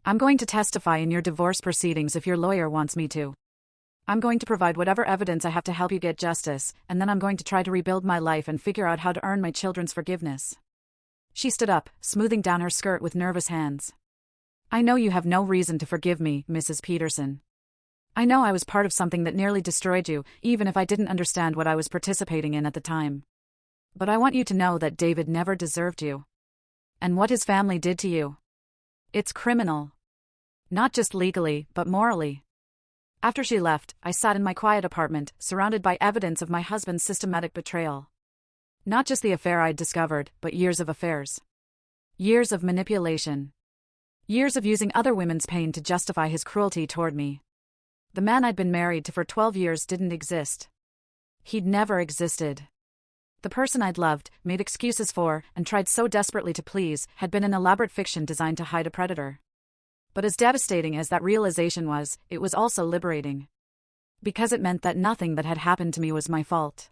I'm going to testify in your divorce proceedings if your lawyer wants me to. I'm going to provide whatever evidence I have to help you get justice, and then I'm going to try to rebuild my life and figure out how to earn my children's forgiveness." She stood up, smoothing down her skirt with nervous hands. "I know you have no reason to forgive me, Mrs. Peterson. I know I was part of something that nearly destroyed you, even if I didn't understand what I was participating in at the time. But I want you to know that David never deserved you. And what his family did to you. It's criminal. Not just legally, but morally." After she left, I sat in my quiet apartment, surrounded by evidence of my husband's systematic betrayal. Not just the affair I'd discovered, but years of affairs. Years of manipulation. Years of using other women's pain to justify his cruelty toward me. The man I'd been married to for 12 years didn't exist. He'd never existed. The person I'd loved, made excuses for, and tried so desperately to please, had been an elaborate fiction designed to hide a predator. But as devastating as that realization was, it was also liberating. Because it meant that nothing that had happened to me was my fault.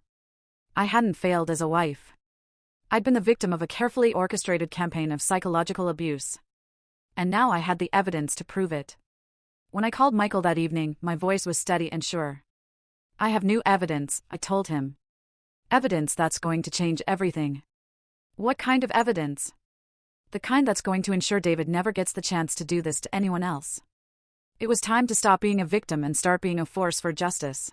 I hadn't failed as a wife. I'd been the victim of a carefully orchestrated campaign of psychological abuse. And now I had the evidence to prove it. When I called Michael that evening, my voice was steady and sure. "I have new evidence," I told him. "Evidence that's going to change everything." "What kind of evidence?" "The kind that's going to ensure David never gets the chance to do this to anyone else." It was time to stop being a victim and start being a force for justice.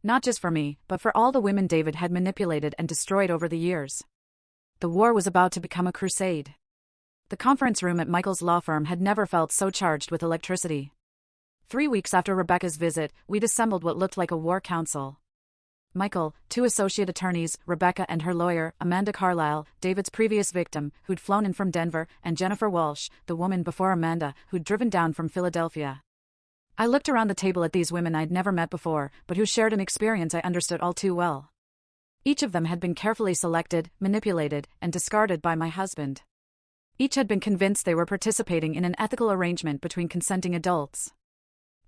Not just for me, but for all the women David had manipulated and destroyed over the years. The war was about to become a crusade. The conference room at Michael's law firm had never felt so charged with electricity. 3 weeks after Rebecca's visit, we'd assembled what looked like a war council. Michael, 2 associate attorneys, Rebecca and her lawyer, Amanda Carlisle, David's previous victim, who'd flown in from Denver, and Jennifer Walsh, the woman before Amanda, who'd driven down from Philadelphia. I looked around the table at these women I'd never met before, but who shared an experience I understood all too well. Each of them had been carefully selected, manipulated, and discarded by my husband. Each had been convinced they were participating in an ethical arrangement between consenting adults.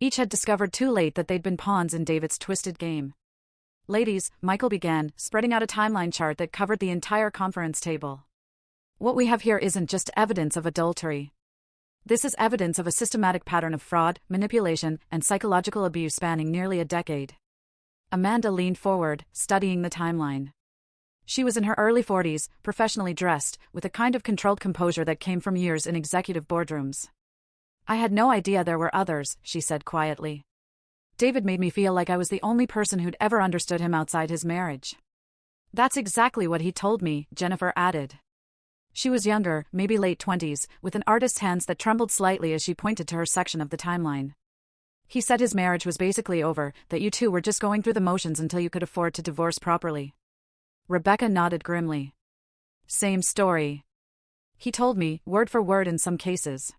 Each had discovered too late that they'd been pawns in David's twisted game. "Ladies," Michael began, spreading out a timeline chart that covered the entire conference table. "What we have here isn't just evidence of adultery. This is evidence of a systematic pattern of fraud, manipulation, and psychological abuse spanning nearly a decade." Amanda leaned forward, studying the timeline. She was in her early 40s, professionally dressed, with a kind of controlled composure that came from years in executive boardrooms. "I had no idea there were others," she said quietly. "David made me feel like I was the only person who'd ever understood him outside his marriage." "That's exactly what he told me," Jennifer added. She was younger, maybe late 20s, with an artist's hands that trembled slightly as she pointed to her section of the timeline. "He said his marriage was basically over, that you two were just going through the motions until you could afford to divorce properly." Rebecca nodded grimly. "Same story. He told me, word for word in some cases."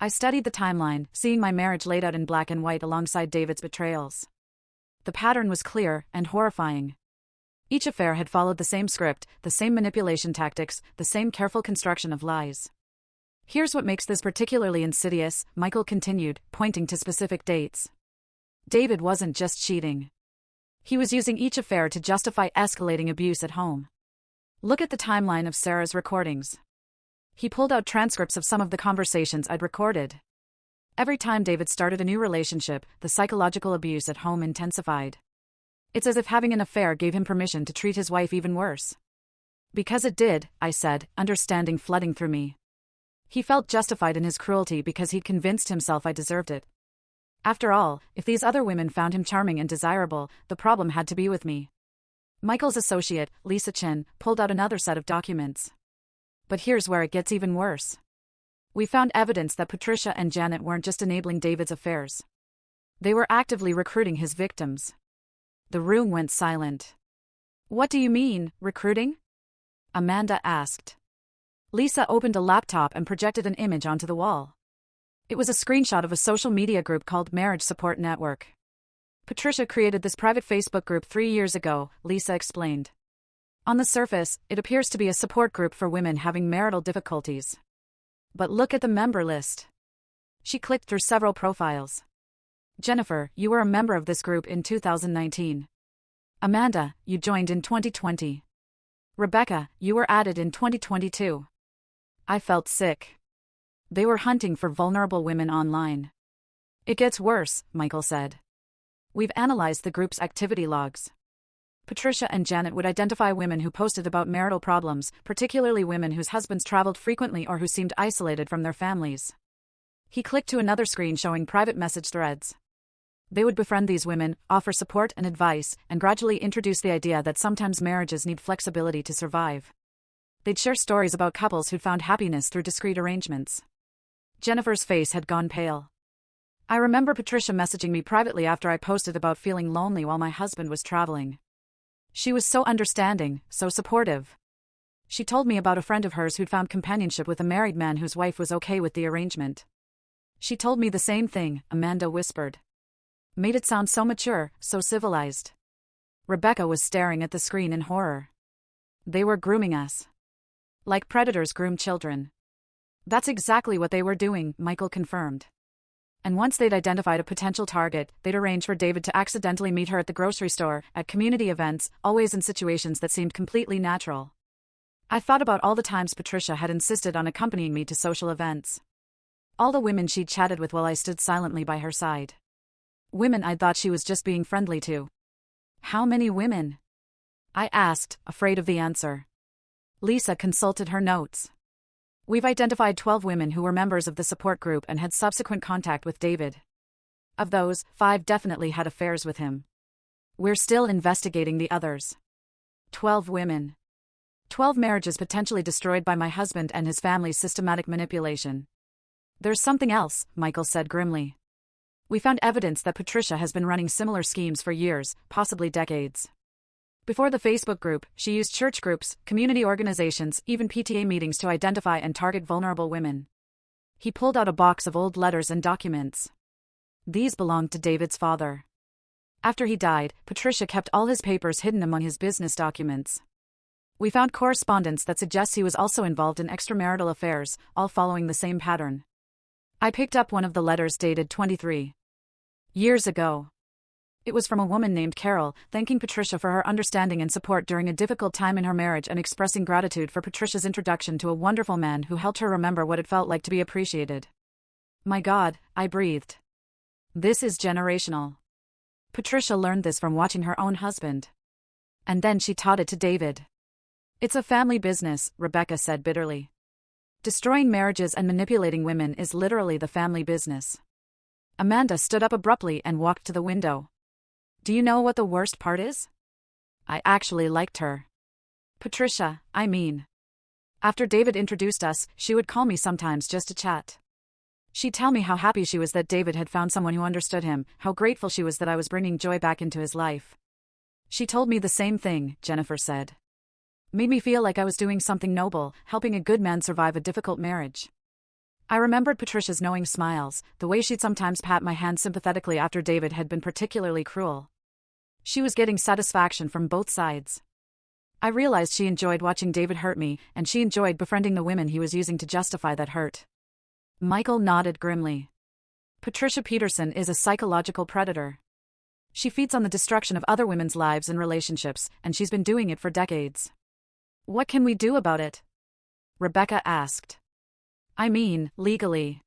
I studied the timeline, seeing my marriage laid out in black and white alongside David's betrayals. The pattern was clear and horrifying. Each affair had followed the same script, the same manipulation tactics, the same careful construction of lies. "Here's what makes this particularly insidious," Michael continued, pointing to specific dates. "David wasn't just cheating. He was using each affair to justify escalating abuse at home. Look at the timeline of Sarah's recordings." He pulled out transcripts of some of the conversations I'd recorded. Every time David started a new relationship, the psychological abuse at home intensified. It's as if having an affair gave him permission to treat his wife even worse. "Because it did," I said, understanding flooding through me. He felt justified in his cruelty because he'd convinced himself I deserved it. After all, if these other women found him charming and desirable, the problem had to be with me. Michael's associate, Lisa Chin, pulled out another set of documents. But here's where it gets even worse. We found evidence that Patricia and Janet weren't just enabling David's affairs. They were actively recruiting his victims. The room went silent. "What do you mean, recruiting?" Amanda asked. Lisa opened a laptop and projected an image onto the wall. It was a screenshot of a social media group called Marriage Support Network. "Patricia created this private Facebook group 3 years ago," Lisa explained. "On the surface, it appears to be a support group for women having marital difficulties. But look at the member list." She clicked through several profiles. "Jennifer, you were a member of this group in 2019. Amanda, you joined in 2020. Rebecca, you were added in 2022. I felt sick. They were hunting for vulnerable women online. It gets worse, Michael said. We've analyzed the group's activity logs. Patricia and Janet would identify women who posted about marital problems, particularly women whose husbands traveled frequently or who seemed isolated from their families. He clicked to another screen showing private message threads. They would befriend these women, offer support and advice, and gradually introduce the idea that sometimes marriages need flexibility to survive. They'd share stories about couples who'd found happiness through discreet arrangements. Jennifer's face had gone pale. I remember Patricia messaging me privately after I posted about feeling lonely while my husband was traveling. She was so understanding, so supportive. She told me about a friend of hers who'd found companionship with a married man whose wife was okay with the arrangement. She told me the same thing, Amanda whispered. Made it sound so mature, so civilized. Rebecca was staring at the screen in horror. They were grooming us. Like predators groom children. That's exactly what they were doing, Michael confirmed. And once they'd identified a potential target, they'd arrange for David to accidentally meet her at the grocery store, at community events, always in situations that seemed completely natural. I thought about all the times Patricia had insisted on accompanying me to social events. All the women she'd chatted with while I stood silently by her side. Women I'd thought she was just being friendly to. How many women? I asked, afraid of the answer. Lisa consulted her notes. We've identified 12 women who were members of the support group and had subsequent contact with David. Of those, 5 definitely had affairs with him. We're still investigating the others. 12 women. 12 marriages potentially destroyed by my husband and his family's systematic manipulation. There's something else, Michael said grimly. We found evidence that Patricia has been running similar schemes for years, possibly decades. Before the Facebook group, she used church groups, community organizations, even PTA meetings to identify and target vulnerable women. He pulled out a box of old letters and documents. These belonged to David's father. After he died, Patricia kept all his papers hidden among his business documents. We found correspondence that suggests he was also involved in extramarital affairs, all following the same pattern. I picked up one of the letters dated 23 years ago. It was from a woman named Carol, thanking Patricia for her understanding and support during a difficult time in her marriage and expressing gratitude for Patricia's introduction to a wonderful man who helped her remember what it felt like to be appreciated. My God, I breathed. This is generational. Patricia learned this from watching her own husband. And then she taught it to David. It's a family business, Rebecca said bitterly. Destroying marriages and manipulating women is literally the family business. Amanda stood up abruptly and walked to the window. Do you know what the worst part is? I actually liked her. Patricia, I mean. After David introduced us, she would call me sometimes just to chat. She'd tell me how happy she was that David had found someone who understood him, how grateful she was that I was bringing joy back into his life. She told me the same thing, Jennifer said. Made me feel like I was doing something noble, helping a good man survive a difficult marriage. I remembered Patricia's knowing smiles, the way she'd sometimes pat my hand sympathetically after David had been particularly cruel. She was getting satisfaction from both sides. I realized she enjoyed watching David hurt me, and she enjoyed befriending the women he was using to justify that hurt. Michael nodded grimly. Patricia Peterson is a psychological predator. She feeds on the destruction of other women's lives and relationships, and she's been doing it for decades. What can we do about it? Rebecca asked. I mean, legally.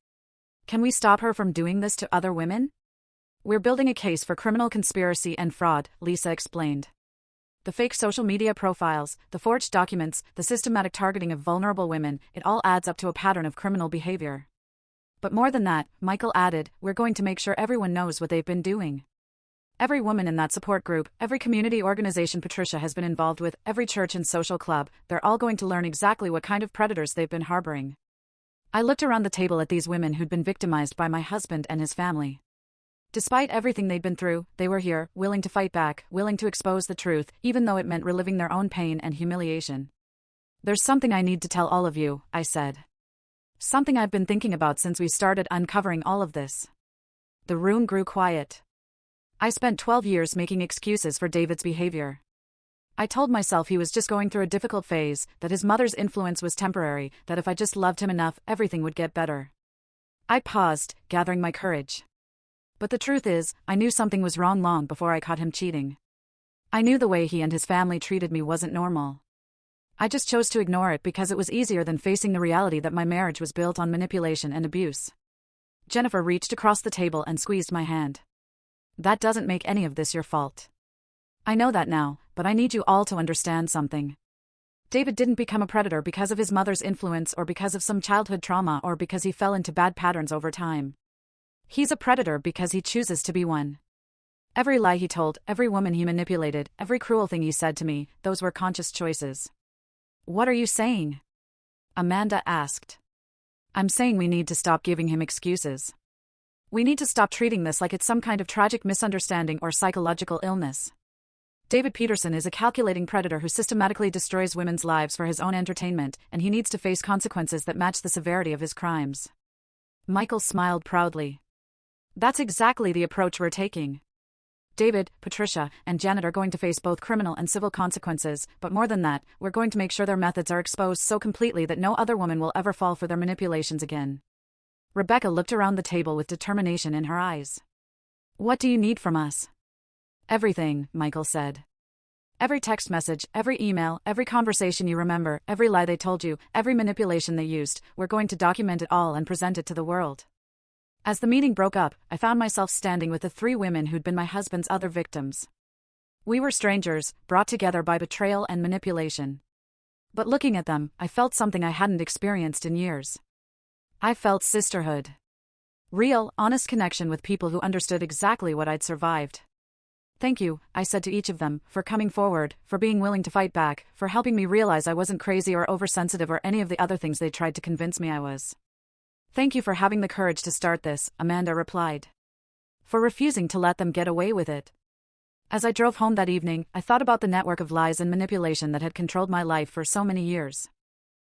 Can we stop her from doing this to other women? We're building a case for criminal conspiracy and fraud, Lisa explained. The fake social media profiles, the forged documents, the systematic targeting of vulnerable women, it all adds up to a pattern of criminal behavior. But more than that, Michael added, we're going to make sure everyone knows what they've been doing. Every woman in that support group, every community organization Patricia has been involved with, every church and social club, they're all going to learn exactly what kind of predators they've been harboring. I looked around the table at these women who'd been victimized by my husband and his family. Despite everything they'd been through, they were here, willing to fight back, willing to expose the truth, even though it meant reliving their own pain and humiliation. There's something I need to tell all of you, I said. Something I've been thinking about since we started uncovering all of this. The room grew quiet. I spent 12 years making excuses for David's behavior. I told myself he was just going through a difficult phase, that his mother's influence was temporary, that if I just loved him enough, everything would get better. I paused, gathering my courage. But the truth is, I knew something was wrong long before I caught him cheating. I knew the way he and his family treated me wasn't normal. I just chose to ignore it because it was easier than facing the reality that my marriage was built on manipulation and abuse. Jennifer reached across the table and squeezed my hand. That doesn't make any of this your fault. I know that now, but I need you all to understand something. David didn't become a predator because of his mother's influence or because of some childhood trauma or because he fell into bad patterns over time. He's a predator because he chooses to be one. Every lie he told, every woman he manipulated, every cruel thing he said to me, those were conscious choices. What are you saying? Amanda asked. I'm saying we need to stop giving him excuses. We need to stop treating this like it's some kind of tragic misunderstanding or psychological illness. David Peterson is a calculating predator who systematically destroys women's lives for his own entertainment, and he needs to face consequences that match the severity of his crimes. Michael smiled proudly. That's exactly the approach we're taking. David, Patricia, and Janet are going to face both criminal and civil consequences, but more than that, we're going to make sure their methods are exposed so completely that no other woman will ever fall for their manipulations again. Rebecca looked around the table with determination in her eyes. What do you need from us? Everything, Michael said. Every text message, every email, every conversation you remember, every lie they told you, every manipulation they used, we're going to document it all and present it to the world. As the meeting broke up, I found myself standing with the 3 women who'd been my husband's other victims. We were strangers, brought together by betrayal and manipulation. But looking at them, I felt something I hadn't experienced in years. I felt sisterhood. Real, honest connection with people who understood exactly what I'd survived. Thank you, I said to each of them, for coming forward, for being willing to fight back, for helping me realize I wasn't crazy or oversensitive or any of the other things they tried to convince me I was. Thank you for having the courage to start this, Amanda replied. For refusing to let them get away with it. As I drove home that evening, I thought about the network of lies and manipulation that had controlled my life for so many years.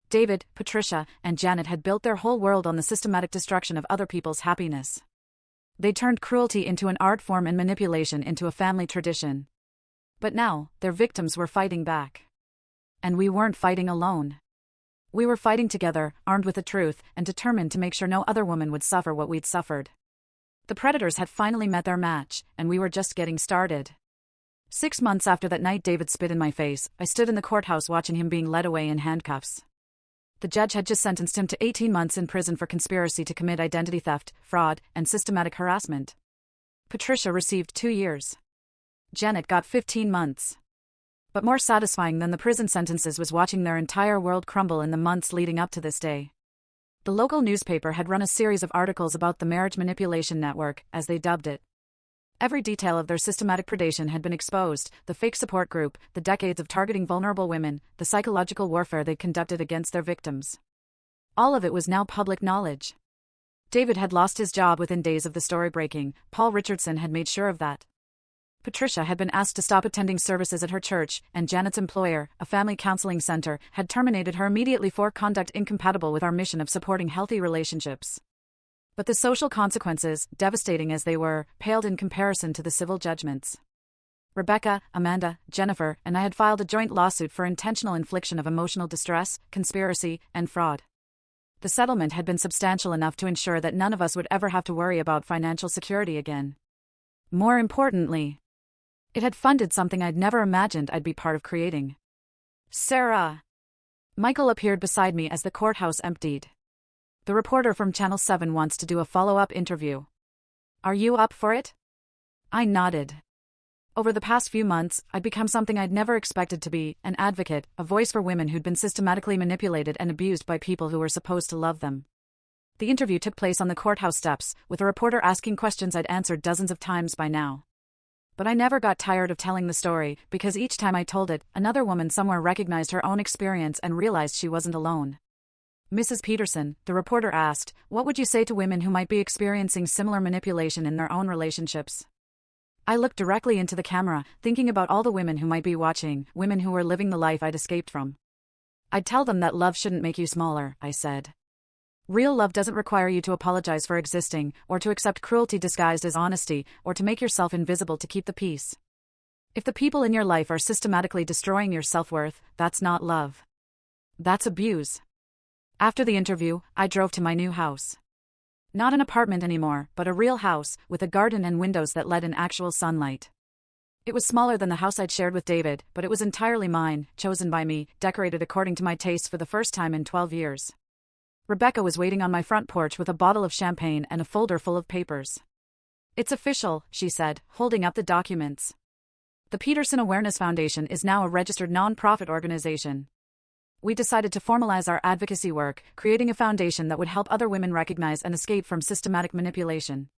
David, Patricia, and Janet had built their whole world on the systematic destruction of other people's happiness. They turned cruelty into an art form and manipulation into a family tradition. But now, their victims were fighting back. And we weren't fighting alone. We were fighting together, armed with the truth, and determined to make sure no other woman would suffer what we'd suffered. The predators had finally met their match, and we were just getting started. 6 months after that night David spit in my face, I stood in the courthouse watching him being led away in handcuffs. The judge had just sentenced him to 18 months in prison for conspiracy to commit identity theft, fraud, and systematic harassment. Patricia received 2 years. Janet got 15 months. But more satisfying than the prison sentences was watching their entire world crumble in the months leading up to this day. The local newspaper had run a series of articles about the marriage manipulation network, as they dubbed it. Every detail of their systematic predation had been exposed, the fake support group, the decades of targeting vulnerable women, the psychological warfare they conducted against their victims. All of it was now public knowledge. David had lost his job within days of the story breaking. Paul Richardson had made sure of that. Patricia had been asked to stop attending services at her church, and Janet's employer, a family counseling center, had terminated her immediately for conduct incompatible with our mission of supporting healthy relationships. But the social consequences, devastating as they were, paled in comparison to the civil judgments. Rebecca, Amanda, Jennifer, and I had filed a joint lawsuit for intentional infliction of emotional distress, conspiracy, and fraud. The settlement had been substantial enough to ensure that none of us would ever have to worry about financial security again. More importantly, it had funded something I'd never imagined I'd be part of creating. Sarah! Michael appeared beside me as the courthouse emptied. The reporter from Channel 7 wants to do a follow-up interview. Are you up for it? I nodded. Over the past few months, I'd become something I'd never expected to be, an advocate, a voice for women who'd been systematically manipulated and abused by people who were supposed to love them. The interview took place on the courthouse steps, with a reporter asking questions I'd answered dozens of times by now. But I never got tired of telling the story, because each time I told it, another woman somewhere recognized her own experience and realized she wasn't alone. Mrs. Peterson, the reporter asked, what would you say to women who might be experiencing similar manipulation in their own relationships? I looked directly into the camera, thinking about all the women who might be watching, women who were living the life I'd escaped from. I'd tell them that love shouldn't make you smaller, I said. Real love doesn't require you to apologize for existing, or to accept cruelty disguised as honesty, or to make yourself invisible to keep the peace. If the people in your life are systematically destroying your self-worth, that's not love. That's abuse. After the interview, I drove to my new house. Not an apartment anymore, but a real house, with a garden and windows that let in actual sunlight. It was smaller than the house I'd shared with David, but it was entirely mine, chosen by me, decorated according to my taste for the first time in 12 years. Rebecca was waiting on my front porch with a bottle of champagne and a folder full of papers. "It's official," she said, holding up the documents. "The Peterson Awareness Foundation is now a registered non-profit organization. We decided to formalize our advocacy work, creating a foundation that would help other women recognize and escape from systematic manipulation."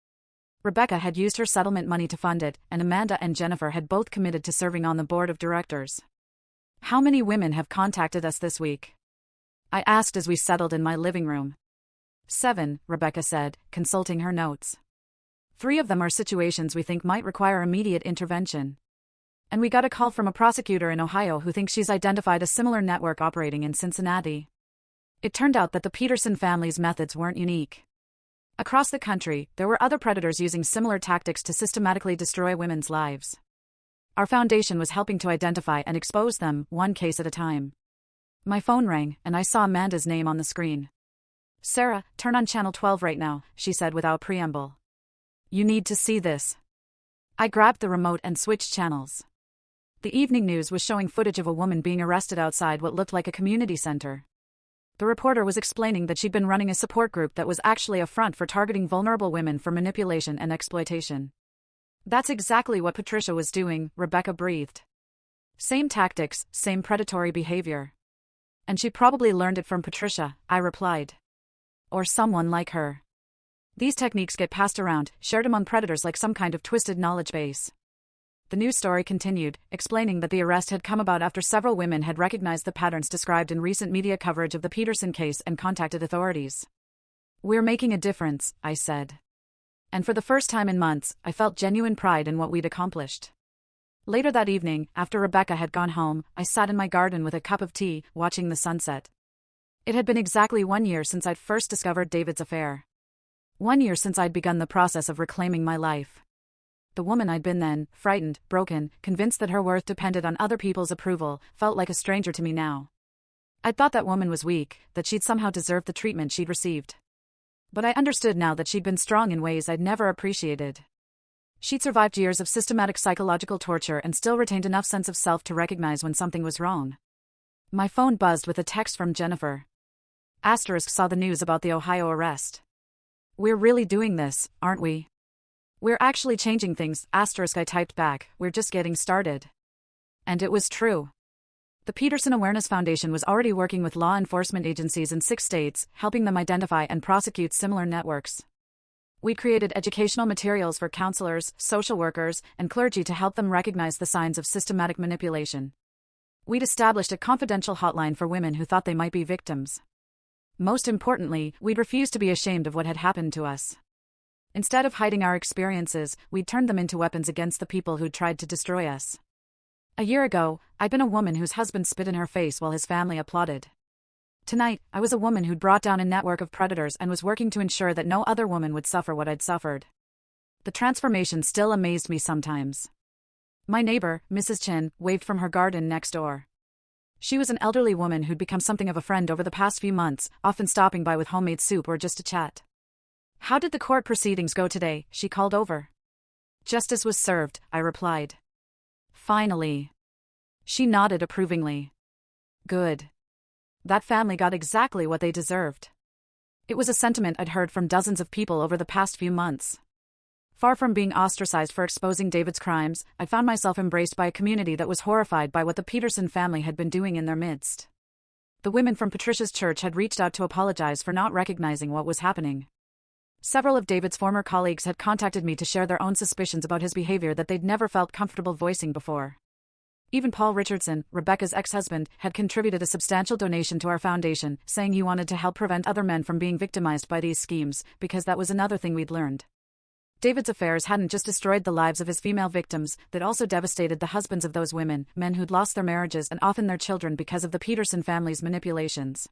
Rebecca had used her settlement money to fund it, and Amanda and Jennifer had both committed to serving on the board of directors. "How many women have contacted us this week?" I asked as we settled in my living room. 7, Rebecca said, consulting her notes. 3 of them are situations we think might require immediate intervention. And we got a call from a prosecutor in Ohio who thinks she's identified a similar network operating in Cincinnati. It turned out that the Peterson family's methods weren't unique. Across the country, there were other predators using similar tactics to systematically destroy women's lives. Our foundation was helping to identify and expose them, one case at a time. My phone rang, and I saw Amanda's name on the screen. "Sarah, turn on channel 12 right now," she said without preamble. "You need to see this." I grabbed the remote and switched channels. The evening news was showing footage of a woman being arrested outside what looked like a community center. The reporter was explaining that she'd been running a support group that was actually a front for targeting vulnerable women for manipulation and exploitation. "That's exactly what Patricia was doing," Rebecca breathed. "Same tactics, same predatory behavior. And she probably learned it from Patricia," I replied. "Or someone like her. These techniques get passed around, shared among predators like some kind of twisted knowledge base." The news story continued, explaining that the arrest had come about after several women had recognized the patterns described in recent media coverage of the Peterson case and contacted authorities. "We're making a difference," I said. And for the first time in months, I felt genuine pride in what we'd accomplished. Later that evening, after Rebecca had gone home, I sat in my garden with a cup of tea, watching the sunset. It had been exactly 1 year since I'd first discovered David's affair. 1 year since I'd begun the process of reclaiming my life. The woman I'd been then, frightened, broken, convinced that her worth depended on other people's approval, felt like a stranger to me now. I'd thought that woman was weak, that she'd somehow deserved the treatment she'd received. But I understood now that she'd been strong in ways I'd never appreciated. She'd survived years of systematic psychological torture and still retained enough sense of self to recognize when something was wrong. My phone buzzed with a text from Jennifer. Asterisk saw the news about the Ohio arrest. "We're really doing this, aren't we? We're actually changing things," asterisk I typed back, "we're just getting started." And it was true. The Peterson Awareness Foundation was already working with law enforcement agencies in 6 states, helping them identify and prosecute similar networks. We created educational materials for counselors, social workers, and clergy to help them recognize the signs of systematic manipulation. We'd established a confidential hotline for women who thought they might be victims. Most importantly, we'd refused to be ashamed of what had happened to us. Instead of hiding our experiences, we'd turned them into weapons against the people who'd tried to destroy us. A year ago, I'd been a woman whose husband spit in her face while his family applauded. Tonight, I was a woman who'd brought down a network of predators and was working to ensure that no other woman would suffer what I'd suffered. The transformation still amazed me sometimes. My neighbor, Mrs. Chin, waved from her garden next door. She was an elderly woman who'd become something of a friend over the past few months, often stopping by with homemade soup or just to chat. "How did the court proceedings go today?" she called over. "Justice was served," I replied. "Finally." She nodded approvingly. "Good. That family got exactly what they deserved." It was a sentiment I'd heard from dozens of people over the past few months. Far from being ostracized for exposing David's crimes, I found myself embraced by a community that was horrified by what the Peterson family had been doing in their midst. The women from Patricia's church had reached out to apologize for not recognizing what was happening. Several of David's former colleagues had contacted me to share their own suspicions about his behavior that they'd never felt comfortable voicing before. Even Paul Richardson, Rebecca's ex-husband, had contributed a substantial donation to our foundation, saying he wanted to help prevent other men from being victimized by these schemes, because that was another thing we'd learned. David's affairs hadn't just destroyed the lives of his female victims, they'd also devastated the husbands of those women, men who'd lost their marriages and often their children because of the Peterson family's manipulations.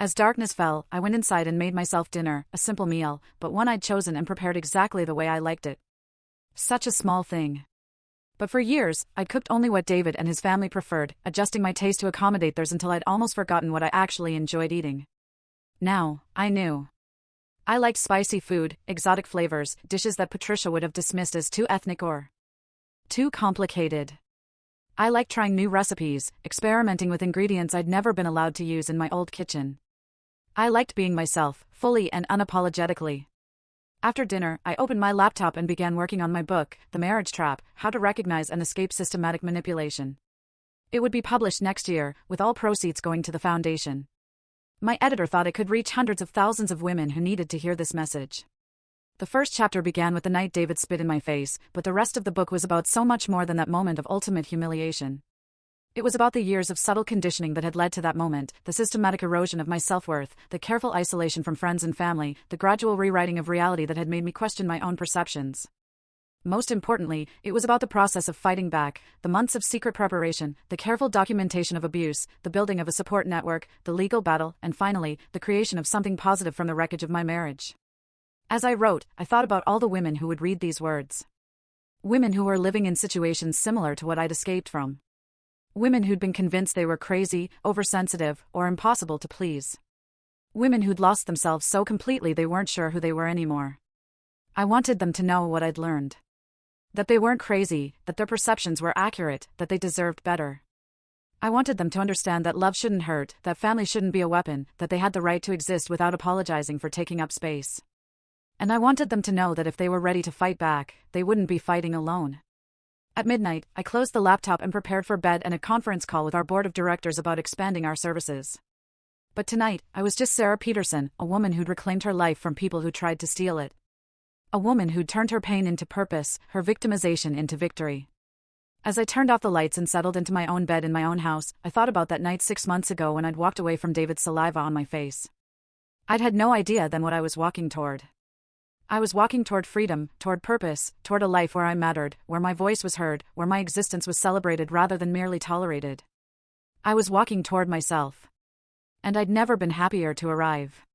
As darkness fell, I went inside and made myself dinner, a simple meal, but one I'd chosen and prepared exactly the way I liked it. Such a small thing. But for years, I'd cooked only what David and his family preferred, adjusting my taste to accommodate theirs until I'd almost forgotten what I actually enjoyed eating. Now, I knew. I liked spicy food, exotic flavors, dishes that Patricia would have dismissed as too ethnic or Too complicated. I liked trying new recipes, experimenting with ingredients I'd never been allowed to use in my old kitchen. I liked being myself, fully and unapologetically. After dinner, I opened my laptop and began working on my book, The Marriage Trap: How to Recognize and Escape Systematic Manipulation. It would be published next year, with all proceeds going to the foundation. My editor thought it could reach hundreds of thousands of women who needed to hear this message. The first chapter began with the night David spit in my face, but the rest of the book was about so much more than that moment of ultimate humiliation. It was about the years of subtle conditioning that had led to that moment, the systematic erosion of my self-worth, the careful isolation from friends and family, the gradual rewriting of reality that had made me question my own perceptions. Most importantly, it was about the process of fighting back, the months of secret preparation, the careful documentation of abuse, the building of a support network, the legal battle, and finally, the creation of something positive from the wreckage of my marriage. As I wrote, I thought about all the women who would read these words. Women who were living in situations similar to what I'd escaped from. Women who'd been convinced they were crazy, oversensitive, or impossible to please. Women who'd lost themselves so completely they weren't sure who they were anymore. I wanted them to know what I'd learned. That they weren't crazy, that their perceptions were accurate, that they deserved better. I wanted them to understand that love shouldn't hurt, that family shouldn't be a weapon, that they had the right to exist without apologizing for taking up space. And I wanted them to know that if they were ready to fight back, they wouldn't be fighting alone. At midnight, I closed the laptop and prepared for bed and a conference call with our board of directors about expanding our services. But tonight, I was just Sarah Peterson, a woman who'd reclaimed her life from people who tried to steal it. A woman who'd turned her pain into purpose, her victimization into victory. As I turned off the lights and settled into my own bed in my own house, I thought about that night 6 months ago when I'd walked away from David's saliva on my face. I'd had no idea then what I was walking toward. I was walking toward freedom, toward purpose, toward a life where I mattered, where my voice was heard, where my existence was celebrated rather than merely tolerated. I was walking toward myself. And I'd never been happier to arrive.